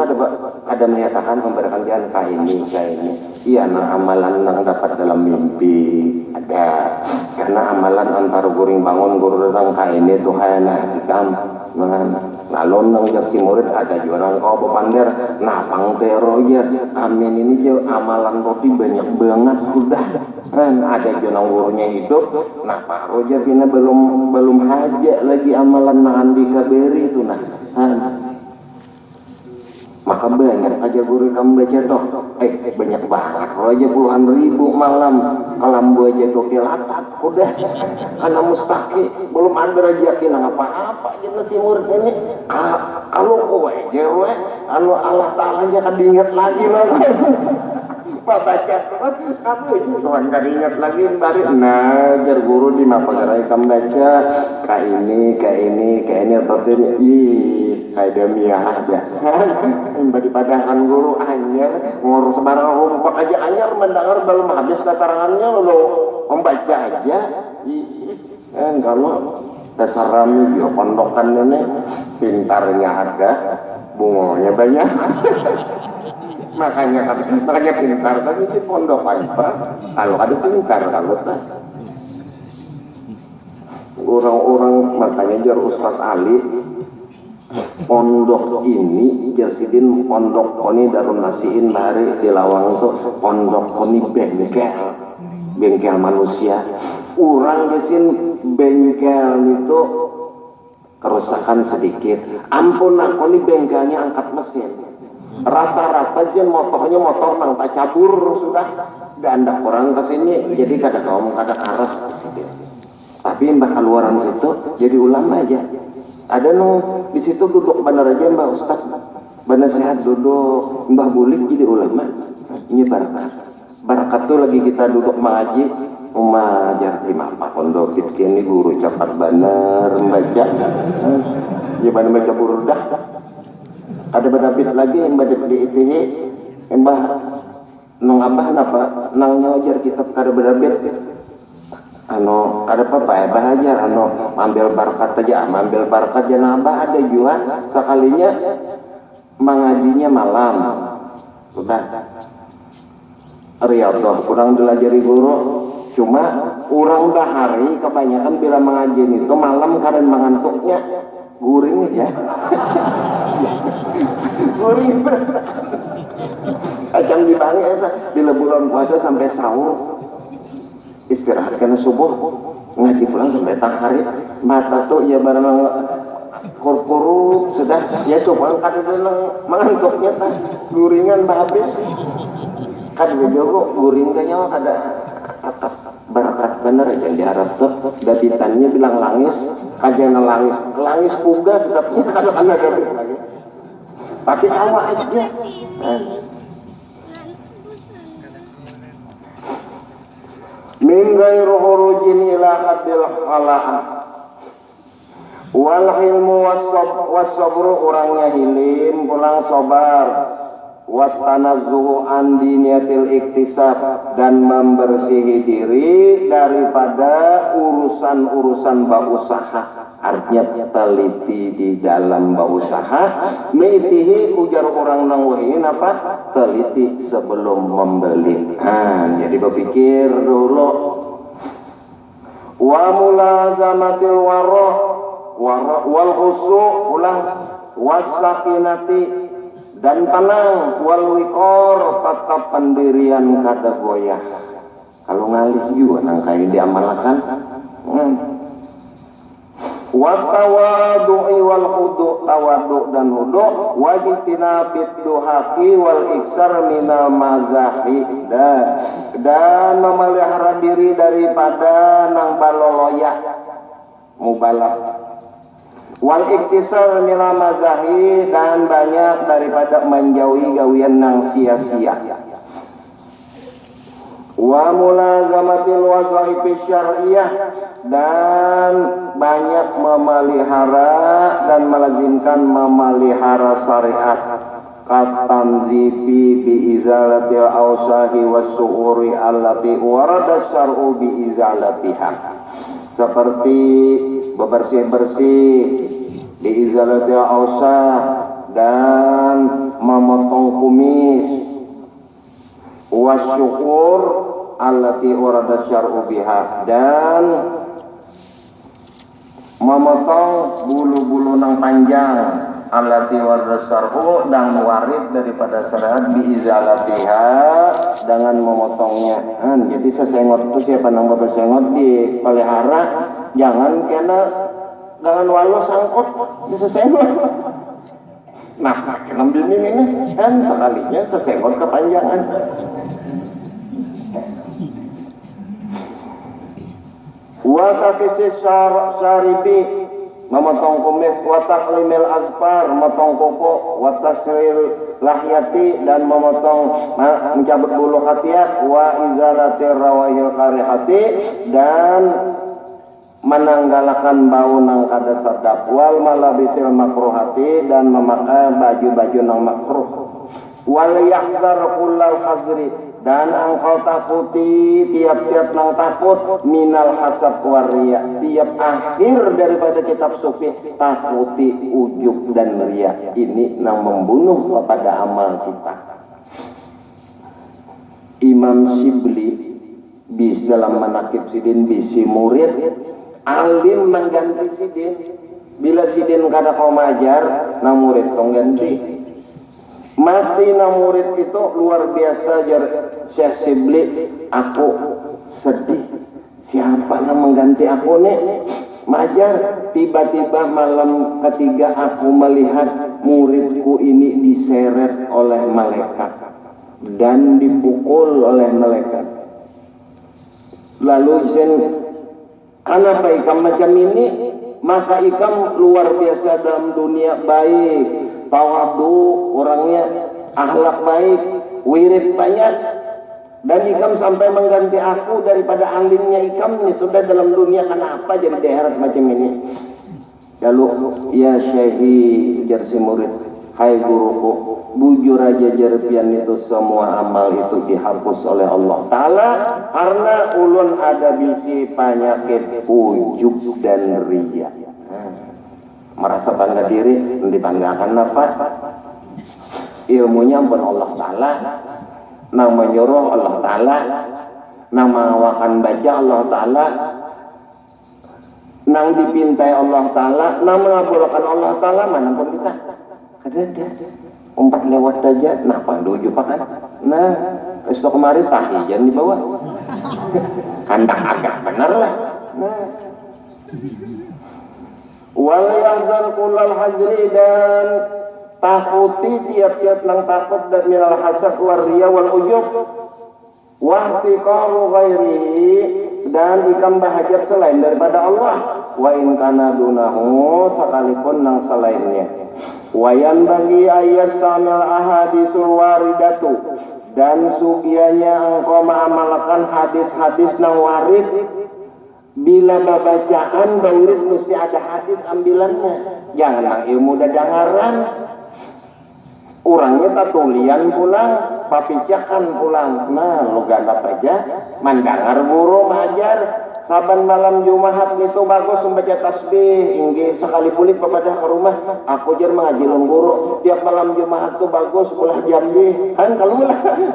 kada menyatakan memberikan dia ini. Iya, nah amalan yang dapat dalam mimpi ada, karena amalan antar guring bangun guru datang ini tuh hayana hikam nalon nang si murid ada juga nang kau bepander napang terojer amin ini jauh amalan roti banyak banget sudah kan ada juga gurunya hidup nah Pak Roger ini belum haja lagi amalan nang di kaberi itu nah maka banyak aja guru kamu baca toh banyak banget kalau aja puluhan ribu malam kalambu aja dokil atat udah karena mustaki belum ada rezeki nang apa-apa aja si murid ini kalau kowe jewe anu Allah Ta'ala aja kan diingat lagi lah baca terus kamu itu Tuhan kan diingat lagi bari nah jar guru di mapagarai kamu baca kayak ini atau kayak demi aja bagi padahkan guru anyar ngurus barang rumpak aja anyar mendengar belum habis keterangannya lo membaca aja kalau dasar rami ya pondokan ini pintarnya ada bunganya banyak makanya pintar tapi di pondok apa kalau ada pintar kalau tak orang-orang makanya jar Ustaz Ali pondok ini Jersidin pondok koni Darun Nasiin bahari di Lawang itu pondok koni bengkel manusia orang kesin bengkel itu kerusakan sedikit ampun nah koni bengkelnya angkat mesin rata-rata sih motornya motor nang tak cabur sudah dandak orang kesini jadi kadang ngomong kadang aras tapi mbak keluaran situ jadi ulama aja ada di situ duduk benar aja Mbak Ustaz benar sehat duduk Mbah Bulik jadi ulama ini barakat tuh lagi kita duduk mengaji umajar di mapa pondok ini guru cepat benar membaca ya benar baca burdah ada bedapit lagi yang baca di ITH Mbah nang abah napa nang nyajar kitab kada bedapit ada apa ya bahajar ambil barakat aja nambah ada juga sekalinya mengajinya malam sudah riyadhah kurang belajari guru cuma orang bahari kebanyakan bila mengaji itu malam karena mengantuknya guring aja guring kacang di bang bila bulan puasa sampai sahur istirahat karena subuh ngaji pulang sampai tengah hari mata tuh ya barang korporu sudah ya coba kada mengantuknya tah guringan habis kada jogo guring kayaknya ada atap barakat bener yang diharap tuh dabitannya bilang langis kajian langis puga tetapnya kada ada lagi tapi awak aja min ghairu khurujin ila haddil khala'ah wal ilmu was-sabru orangnya hilim pulang sabar wat tanazzuhu an diniyatil iktisab dan membersihi diri daripada urusan-urusan berusaha artinya teliti di dalam berusaha mitihi ujar orang nangwahin apa teliti sebelum membeli jadi berpikir dulu wa mulazamatil wal khusu' ulang wasakinati dan tenang wal wikor tetap pendirian kada goyah kalau ngalih juga nangkai diamalkan wa tawadu'i wal khudu' tawadu' dan hudu' wajtinabid duhaki wal iksar minal mazahi dan memelihara diri daripada nang baloloyah mubalah wal iktisar minal mazahi dan banyak daripada menjauhi gawian nang sia-sia wa mulazamatil wazaifis syar'iyah dan banyak memelihara dan melazimkan memelihara syariat katanzifi bi izalatil awsahi was-su'uri allati warada syar'u bi izalatiha seperti bersih-bersih biizalati ausah dan memotong kumis, wasyukur allati urada syar'u biha dan memotong bulu-bulu nang panjang allati warda syar'u dan warid daripada syariat biizalatiha dengan memotongnya. Jadi sesengot itu siapa nang bersengot dipelihara, jangan kena dengan walau sangkut disesengot. Nah, ngambil ini kan sekalinya sesengot kepanjangan. Wa kakisi syaribi memotong kumis, wa taqlimil azfar memotong kuku, wa tasril lahyati dan memotong mencabut bulu ketiak, wa izalati rawahil karihati dan menanggalkan bau nang kada sedap, wal malabisil makruhati dan memakai baju-baju nang makruh, wal yahzar kullal hazri dan engkau takuti tiap-tiap nang takut minal hasad waria, tiap akhir daripada kitab sufi takuti ujub dan ria, ini nang membunuh kepada amal kita. Imam Shibli bis dalam manakib sidin bisi murid alim mengganti sidin, bila sidin kada kau majar na murid tong ganti. Mati na murid itu luar biasa. Jar Syekh Shibli, aku sedih, siapa yang mengganti aku nih majar. Tiba-tiba malam ketiga aku melihat muridku ini diseret oleh malaikat dan dipukul oleh malaikat. Lalu Zen, kenapa ikam macam ini? Maka ikam luar biasa dalam dunia, baik, tawadu orangnya, akhlak baik, wirid banyak, dan ikam sampai mengganti aku daripada alimnya ikam ini sudah dalam dunia. Kenapa jadi daerah macam ini? Lalu ya syekhi jar si murid, hai guruku, bujur aja jarpian itu semua amal itu dihapus oleh Allah Ta'ala karena ulun ada bisi penyakit ujub dan riya. Merasa bangga diri, dibanggakan apa? Ilmunya pun Allah Ta'ala, nang menyuruh Allah Ta'ala, nang mengawakan baca Allah Ta'ala, nang dipintai Allah Ta'ala, nang mengabulkan Allah Ta'ala, mana pun kita kadada umpat lewat aja, nah pandu juga kan, nah esok kemarin tahijan di bawah kandang agak benar lah. Nah wal yahzar kullal hajri dan takuti tiap-tiap nang takut dan minal hasad war riya wal ujub wa ihtiqaru ghairihi dan ikam bahagia selain daripada Allah, wa in kana dunahu sekalipun nang selainnya. Wayan bagi ayastamil ahadisul waridatu dan sugianya engkau mengamalkan hadis-hadis nang warid. Bila babacaan bawirid mesti ada hadis ambilannya, jangan nang ilmu dadangaran. Orangnya tatulian pulang, papicakan pulang. Nah, lu gandap aja, mandangar guru majar. Saban malam Jumat itu bagus membaca tasbih, inggi sekali pulik kepada ke rumah. Aku jar mengajilun guru. Tiap malam Jumat itu bagus ulah jambi. Kan kalau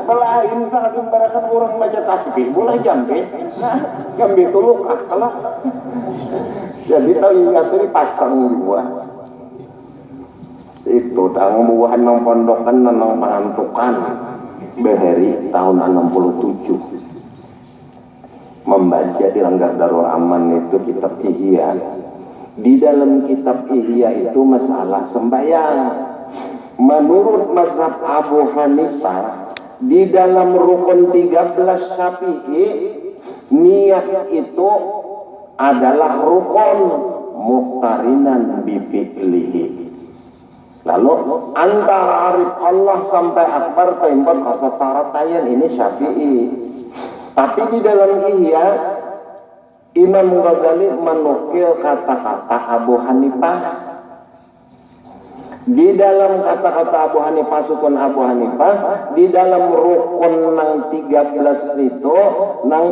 belain sangat membarakan orang baca tasbih, ulah jambi. Nah, jambi itu luka kalau. Jadi tahu ingat itu dipasang di buah. Itu tang buahan nang pondokan nang pangantukan Beheri tahun 67 membaca di Langgar Darul Aman itu kitab Ihya. Di dalam kitab Ihya itu masalah sembahyang. Menurut mazhab Abu Hanifah di dalam rukun 13 Syafi'i niat itu adalah rukun muqtarinan bi fi'lihi. Lalu antara arif Allah sampai akbar tembak asataratayan ini Syafi'i. Tapi di dalam Ihya Imam Ghazali menukil kata-kata Abu Hanifah. Di dalam kata-kata Abu Hanifah, susun Abu Hanifah, di dalam rukun nang 13 itu nang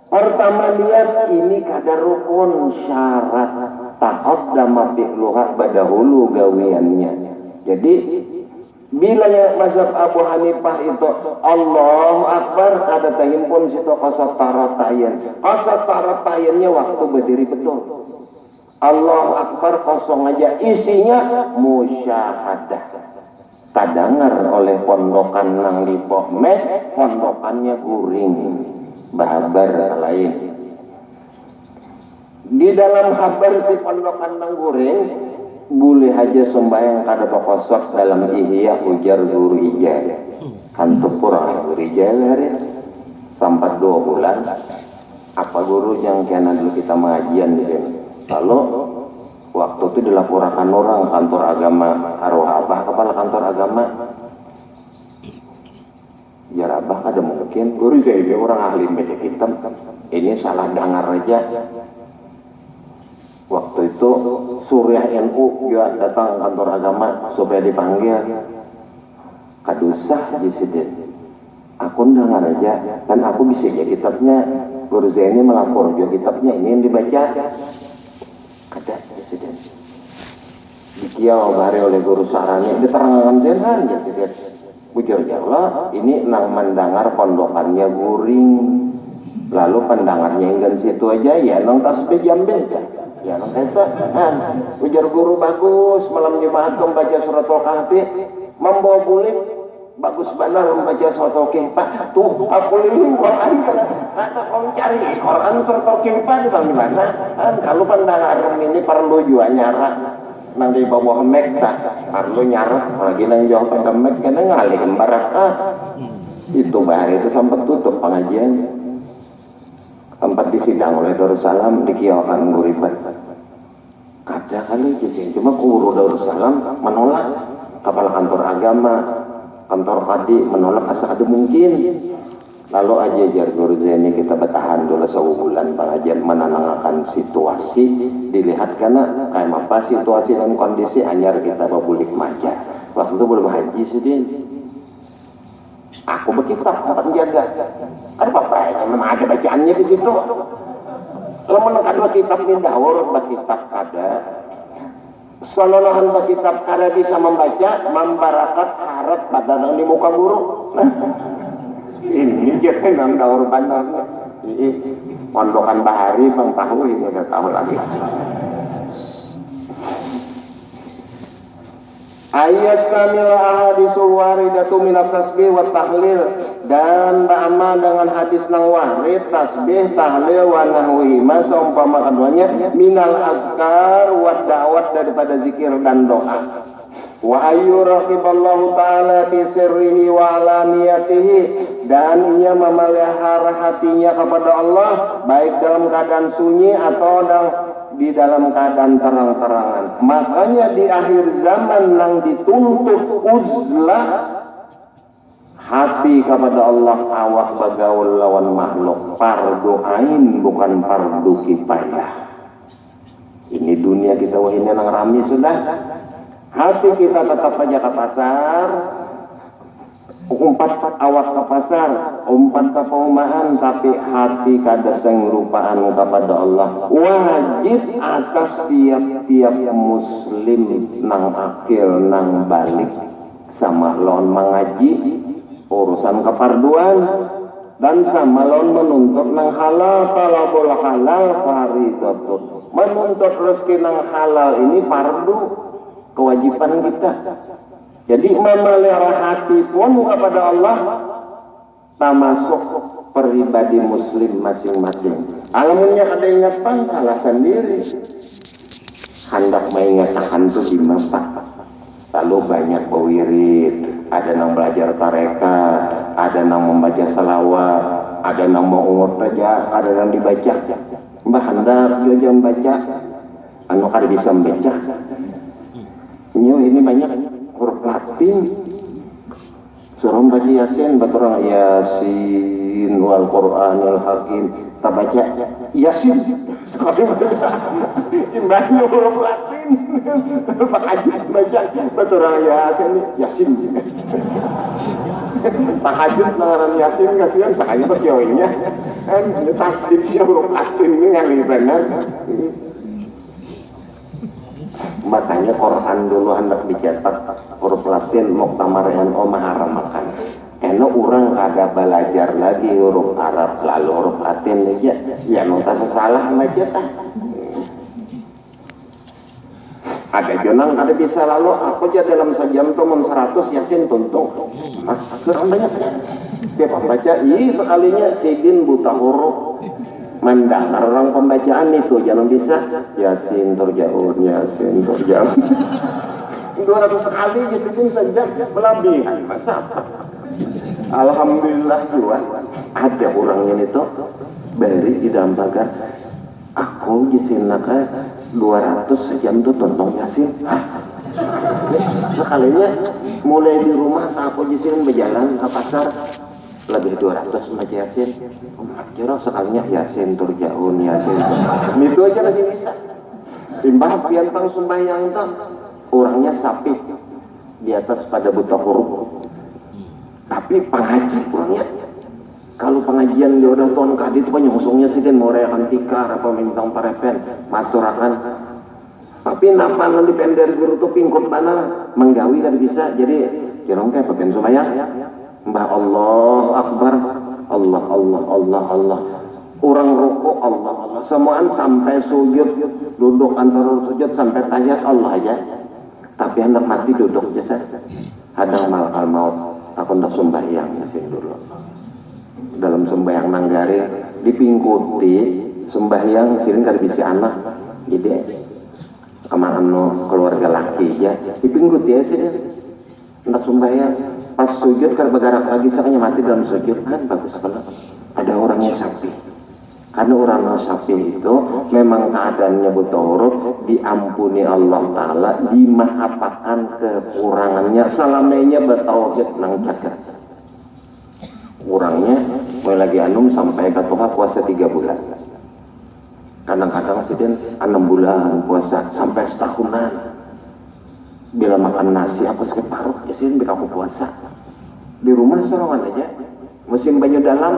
pertama lihat ini kadar rukun syarat taqaddama fi'luha badahulu gawiannya. Jadi bila mazhab Abu Hanifah itu Allahu Akbar ada tahimpun situ qasat taratayan. Qasat taratayannya waktu berdiri betul. Allahu Akbar kosong aja, isinya musyahadah. Tadangar oleh pondokan nang di Pohmeh, pondokannya guring, bahabar lain. Di dalam habar si pondokan nang guring, boleh aja sembahyang kada pokosot dalam ihya ujar guru ijazah. Hantu kurang guru ijazah sampai 2 bulan. Apa guru yang kena dulu kita mengajian di sini. Lalu waktu itu dilaporkan orang kantor agama arwah abah kepala kantor agama ya abah ada mungkin guru saya dia orang ahli baca kitab ini salah dengar aja. Waktu itu Suriah NU juga datang kantor agama supaya dipanggil kadusah di sini aku dengar aja dan aku bisa aja kitabnya guru saya ini melapor juga kitabnya ini yang dibaca ada presiden dikiau bahari oleh guru sarani diterangkan jenhan presiden bujur jauh ini nang mendengar pondokannya guring lalu pendengarnya enggan situ aja ya nang tasbih jambe ya nang itu bujur guru bagus malam Jumat membaca suratul kahfi membawa bulik bagus benar membaca suratul kahfi tuh aku liling Quran ada kau cari Quran suratul kahfi di mana kalau pendengaran ini perlu juga nyarak nang di bawah mek tak perlu nyarak lagi nang jauh pada mek kena ngalih barakah itu bahari itu sampai tutup pengajian tempat disidang oleh Darussalam dikiaukan guribat kada kali kisah cuma guru Darussalam menolak kepala kantor agama kantor kadi menolak asal ada mungkin lalu aja jar guru ini kita bertahan dulu 1 bulan pengajian menenangkan situasi dilihat karena kayak apa situasi dan kondisi anyar kita babulik maja waktu itu belum haji sedih aku berkitab tempat jaga ada apa-apa memang ada bacaannya di situ kalau menekan kitab ini dahur berkitab ada salolahan berkitab ada bisa membaca membarakat harap pada di muka guru ini jadi nang daur bandar ini pondokan bahari bang tahu ini udah tahu lagi ayastamil ahadisul waridatu minat tasbih wa tahlil dan ba'amal dengan hadis nang warid tasbih tahlil wa nahwihima seumpama keduanya minal azkar wa da'wat daripada zikir dan doa wa ayyuraqiballahu ta'ala fi sirrihi wa alaniyatihi dan ia memelihara hatinya kepada Allah baik dalam keadaan sunyi atau di dalam keadaan terang-terangan. Makanya di akhir zaman yang dituntut uzlah hati kepada Allah awak bagaul lawan makhluk fardu ain bukan fardu kifayah. Ini dunia kita wah ini nang rami sudah. Hati kita tetap aja ke pasar, umpat awak ke pasar, umpat ke perumahan, tapi hati kada sengrupaan kepada Allah. Wajib atas tiap-tiap muslim nang akil nang balik sama lawan mengaji urusan keparduan dan sama lawan menuntut nang halal talabul halal faridatun. Menuntut rezeki nang halal ini fardu kewajiban kita. Jadi memelihara hati pun kepada Allah termasuk pribadi muslim masing-masing. Alamunnya kada ingat pan salah sendiri. Hendak mengingatkan tuh di mata. Lalu banyak berwirid, ada yang belajar tarekat, ada yang membaca salawat, ada yang mau umur saja, ada yang dibaca. Mbah hendak dia jam baca, anu kada bisa membaca. Ini banyak huruf Latin suruh baca Yasin baturang Yasin wal Qur'anil Hakim tak baca Yasin sekali banyak huruf Latin Pak Ajud baca baturang Yasin Pak Ajud langaran Yasin kasihan sakanya berjauhnya kan tasdiknya huruf Latin ini yang lebih benar Makanya Quran dulu hendak dicetak huruf Latin Muktamar NU Maharam makan. Karena orang kada belajar lagi huruf Arab lalu huruf Latin aja, ya mau tak salah aja tah. Ada jonang kada bisa lalu aku aja dalam sejam tuh 100 Yasin tuntung. Kurang banyak. Dia pembaca, sekalinya sidin buta huruf. Mendengar orang pembacaan itu jangan bisa Yasin turjaun 200 kali Yasin saja melebihan masa apa. Alhamdulillah juga ada orangnya itu beri di dalam pagar aku Yasin naka 200 sejam tuh tonton Yasin. Sekalinya mulai di rumah aku Yasin berjalan ke pasar lebih 200 baca Yasin. Kira sekalinya Yasin turjaun itu aja masih bisa. Timbang piantang sembahyang tak orangnya sapi di atas pada buta huruf. Tapi pengaji orangnya kalau pengajian dia udah tahun kadi itu banyak usungnya sih dan mau reakan tikar apa mintang parepen maturakan. Tapi napa nanti pender guru tuh pingkut mana menggawi kan bisa. Jadi kira kayak papen sembahyang Mbah Allah Akbar Allah orang rukuk Allah semuaan sampai sujud duduk antara sujud sampai tahiyat Allah aja. Tapi anak mati duduk aja hadang malakal maut aku ndak sembahyang sih dulu dalam sembahyang nanggari dipingkuti sembahyang sini kada bisa anak jadi kemana keluarga laki aja dipingkuti ya sih ndak sembahyang pas sujud kan bergerak lagi sakanya mati dalam sujud kan bagus banget. Ada orangnya sapi karena orang sapi itu memang keadaannya buta huruf diampuni Allah Ta'ala dimaafkan kekurangannya selamanya bertauhid nang jagat orangnya mulai lagi anum sampai ke Tuhan puasa 3 bulan kadang-kadang sih 6 bulan puasa sampai setahunan. Bila makan nasi aku sakit paruh ya sih bila aku puasa di rumah serangan aja musim banyu dalam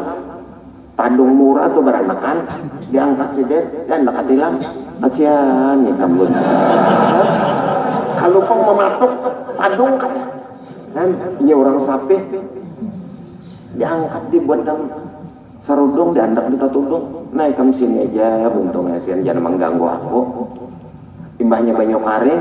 tadung murah tuh beranakan diangkat sih dan dekat hilang kasihan nih kamu kalau pun mematuk tadung kan dan ini orang sapi diangkat dibuat dalam serudung diandak di tudung naik ke sini aja untungnya sih jangan mengganggu aku imbahnya banyak hari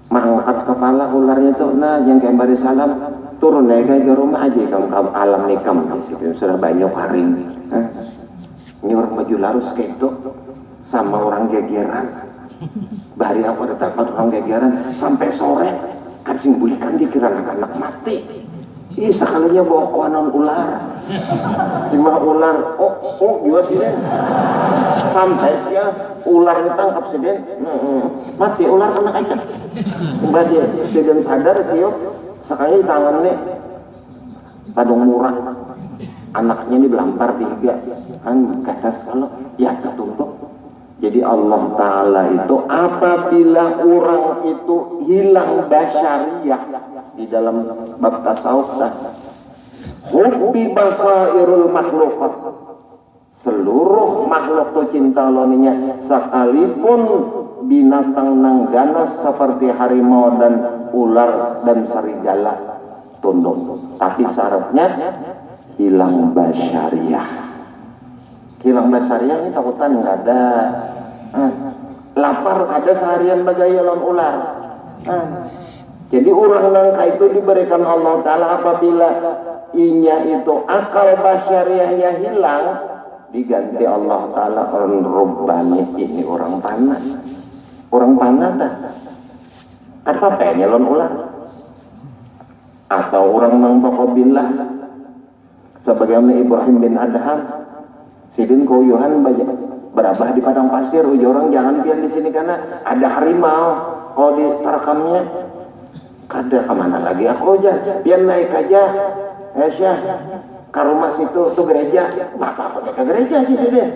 mengangkat kepala ularnya tuh nah yang kayak bari salam turun ya kayak ke rumah aja kamu alam nikam disitu sudah banyak hari ini orang maju larus kayak itu sama orang gegeran bari aku ada tempat orang gegeran sampai sore kasih bulikan dikira anak-anak mati sekalinya bawa konon ular cuma ular juga sih sampai siang ular ditangkap sih mati ular kena aja mbak dia presiden sadar sih sekali tangannya tadung murah anaknya ini belampar 3 kan kata kalau ya ketunduk. Jadi Allah Ta'ala itu apabila orang itu hilang basyariah di dalam bab tasawuf hubbi basairul makhlukat seluruh makhluk tuh cinta loninya sekalipun binatang nang ganas seperti harimau dan ular dan serigala tunduk tapi syaratnya hilang basyariah. Hilang basyariah ini takutan nggak ada lapar ada seharian bagaya lawan ular jadi orang nangka itu diberikan Allah Ta'ala apabila inya itu akal basyariahnya hilang diganti Allah Ta'ala orang rubbani ini orang panah dah apa pengen lawan ular atau orang nangbakobillah sebagaimana Ibrahim bin Adham sidin koyuhan berabah di padang pasir orang jangan pian di sini karena ada harimau kalau diterekamnya kada kemana lagi aku aja pian naik aja Syah ke rumah situ tuh gereja bapak aku naik ke gereja sih sidin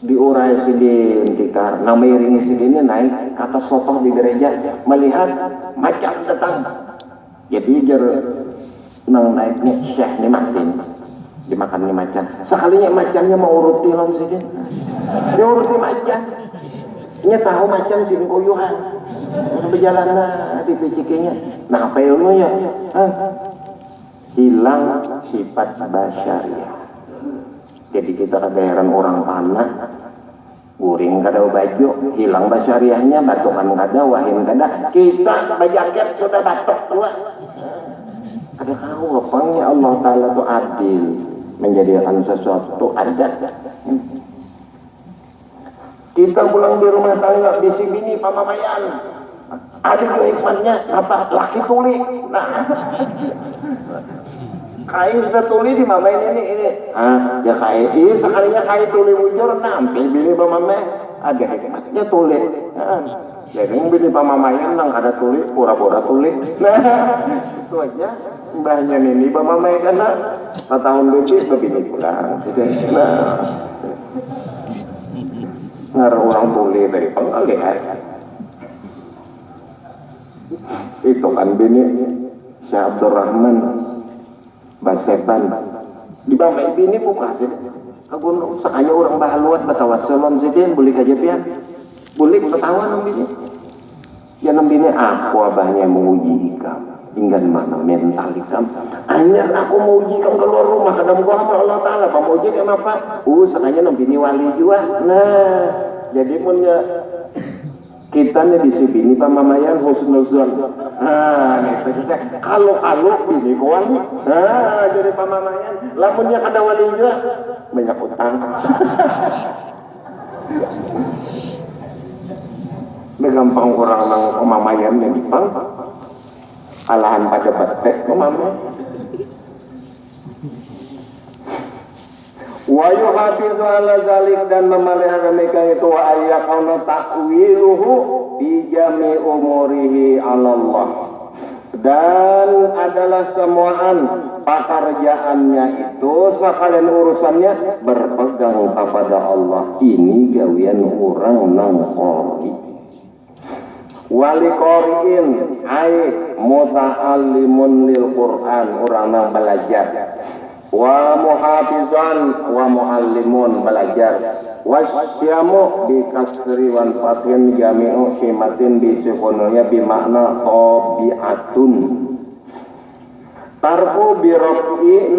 diurai sidin tikar nama iringi sidinnya naik ke atas sotoh di gereja melihat macan datang jadi jar nang naiknya Syekh ini makin dimakan nih macan sekalinya macannya mau uruti lawan sidin dia uruti macan nya tahu macan sin kuyuhan berjalan di picikinya. Nah apa ilmunya? Hilang sifat basyariah. Jadi kita kedaeran orang panah guring kada baju, hilang basyariahnya, batukan kada, wahin kada, kita bajaket sudah batok tua. Ada kau lapangnya Allah Ta'ala itu adil menjadikan sesuatu ada. Kita pulang di rumah tangga bisi bini pamamayan, ada juga hikmatnya apa? Laki tuli. Nah kain sudah tuli di mamain ini. Ya kain ini sekalinya kain tuli bujur nampi bini pamamay ada hikmatnya tuli. Jadi bini pamamayan nang ada tuli pura-pura tuli. Nah itu aja mbahnya ini pamamay karena tahun lebih bini pulang. Nah ngaruh orang tuli dari pengalihan itu kan bini Syekh Abdurrahman Basetan di bawah bini buka sih kagun sakanya orang bahaluat batawassalon sih dia boleh aja pian boleh ketawa nang bini ya nang bini aku abahnya menguji ikam hingga mana mental ikam hanya aku mau uji ikam keluar rumah kadang gua sama Allah Ta'ala pak mau uji ikam apa sakanya nang bini wali juga. Nah jadi punya kita nih di sini pamamayan husnuzon. Nah itu kita kalau bini ko wali. Nah jadi pamamayan lamunnya kada wali juga banyak utang. Gampang orang nang pamamayan yang dipang alahan pada batek pamamayan. Wa yuhafizu ala zalik dan memelihara mereka itu wa ayyakuna ta'wiluhu bi jami umurihi ala Allah. Dan adalah semuaan pekerjaannya itu sekalian urusannya berpegang kepada Allah. Ini gawian orang nang qori. Wali qoriin ai muta'allimun lil Qur'an orang nang belajar. Wa muhafizan wa muallimun belajar wasyamu bi kasri wan fatin jami'u simatin bi sukunnya bi makna tabiatun tarku bi raf'in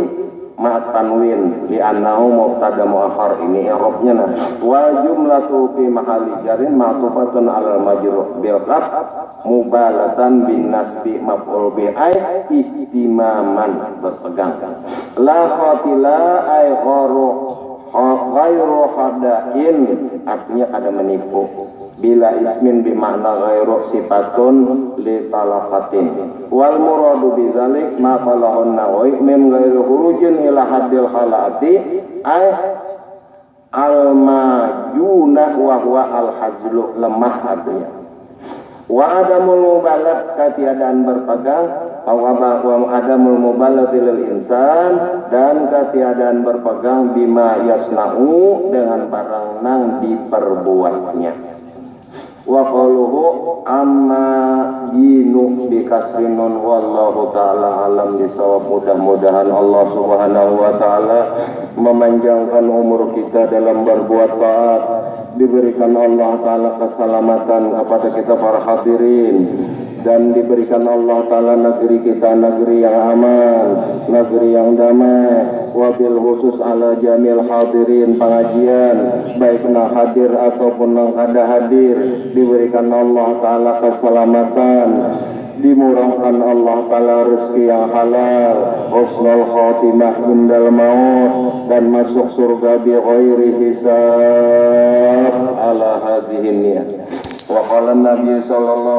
ma tanwin li annahu mubtada muakhar ini i'rabnya nah wa jumlatu fi mahalli jarin ma'tufatun 'alal majrur bil qaf mubalatan bin nasbi maf'ul bi ai ihtimaman berpegang la khatila ay ghairu hadain artinya ada menipu bila ismin bi makna ghairu sifatun li talaqatin wal muradu bizalik ma qalahun nawawi mim ghairu khurujin ila haddil khalati ay al majuna wa huwa al hazlu lemah artinya wa adamul mubalat ketiadaan berpegang wa adamul mubalat lil insan dan ketiadaan berpegang bima yasna'u dengan barang nang diperbuatnya wa qaluhu amma dinu bi kasrinun wallahu ta'ala alam bisawab. Mudah-mudahan Allah subhanahu wa ta'ala memanjangkan umur kita dalam berbuat taat, diberikan Allah Ta'ala keselamatan kepada kita para hadirin, dan diberikan Allah Ta'ala negeri kita negeri yang aman, negeri yang damai. Wabil khusus ala jamil hadirin pengajian, baik nak hadir ataupun nak kada hadir, diberikan Allah Ta'ala keselamatan, dimurahkan Allah Ta'ala rezeki yang halal, husnul khatimah indal maut, dan masuk surga bi ghairi hisab ala hadhihi niyat. Wa qala Nabi sallallahu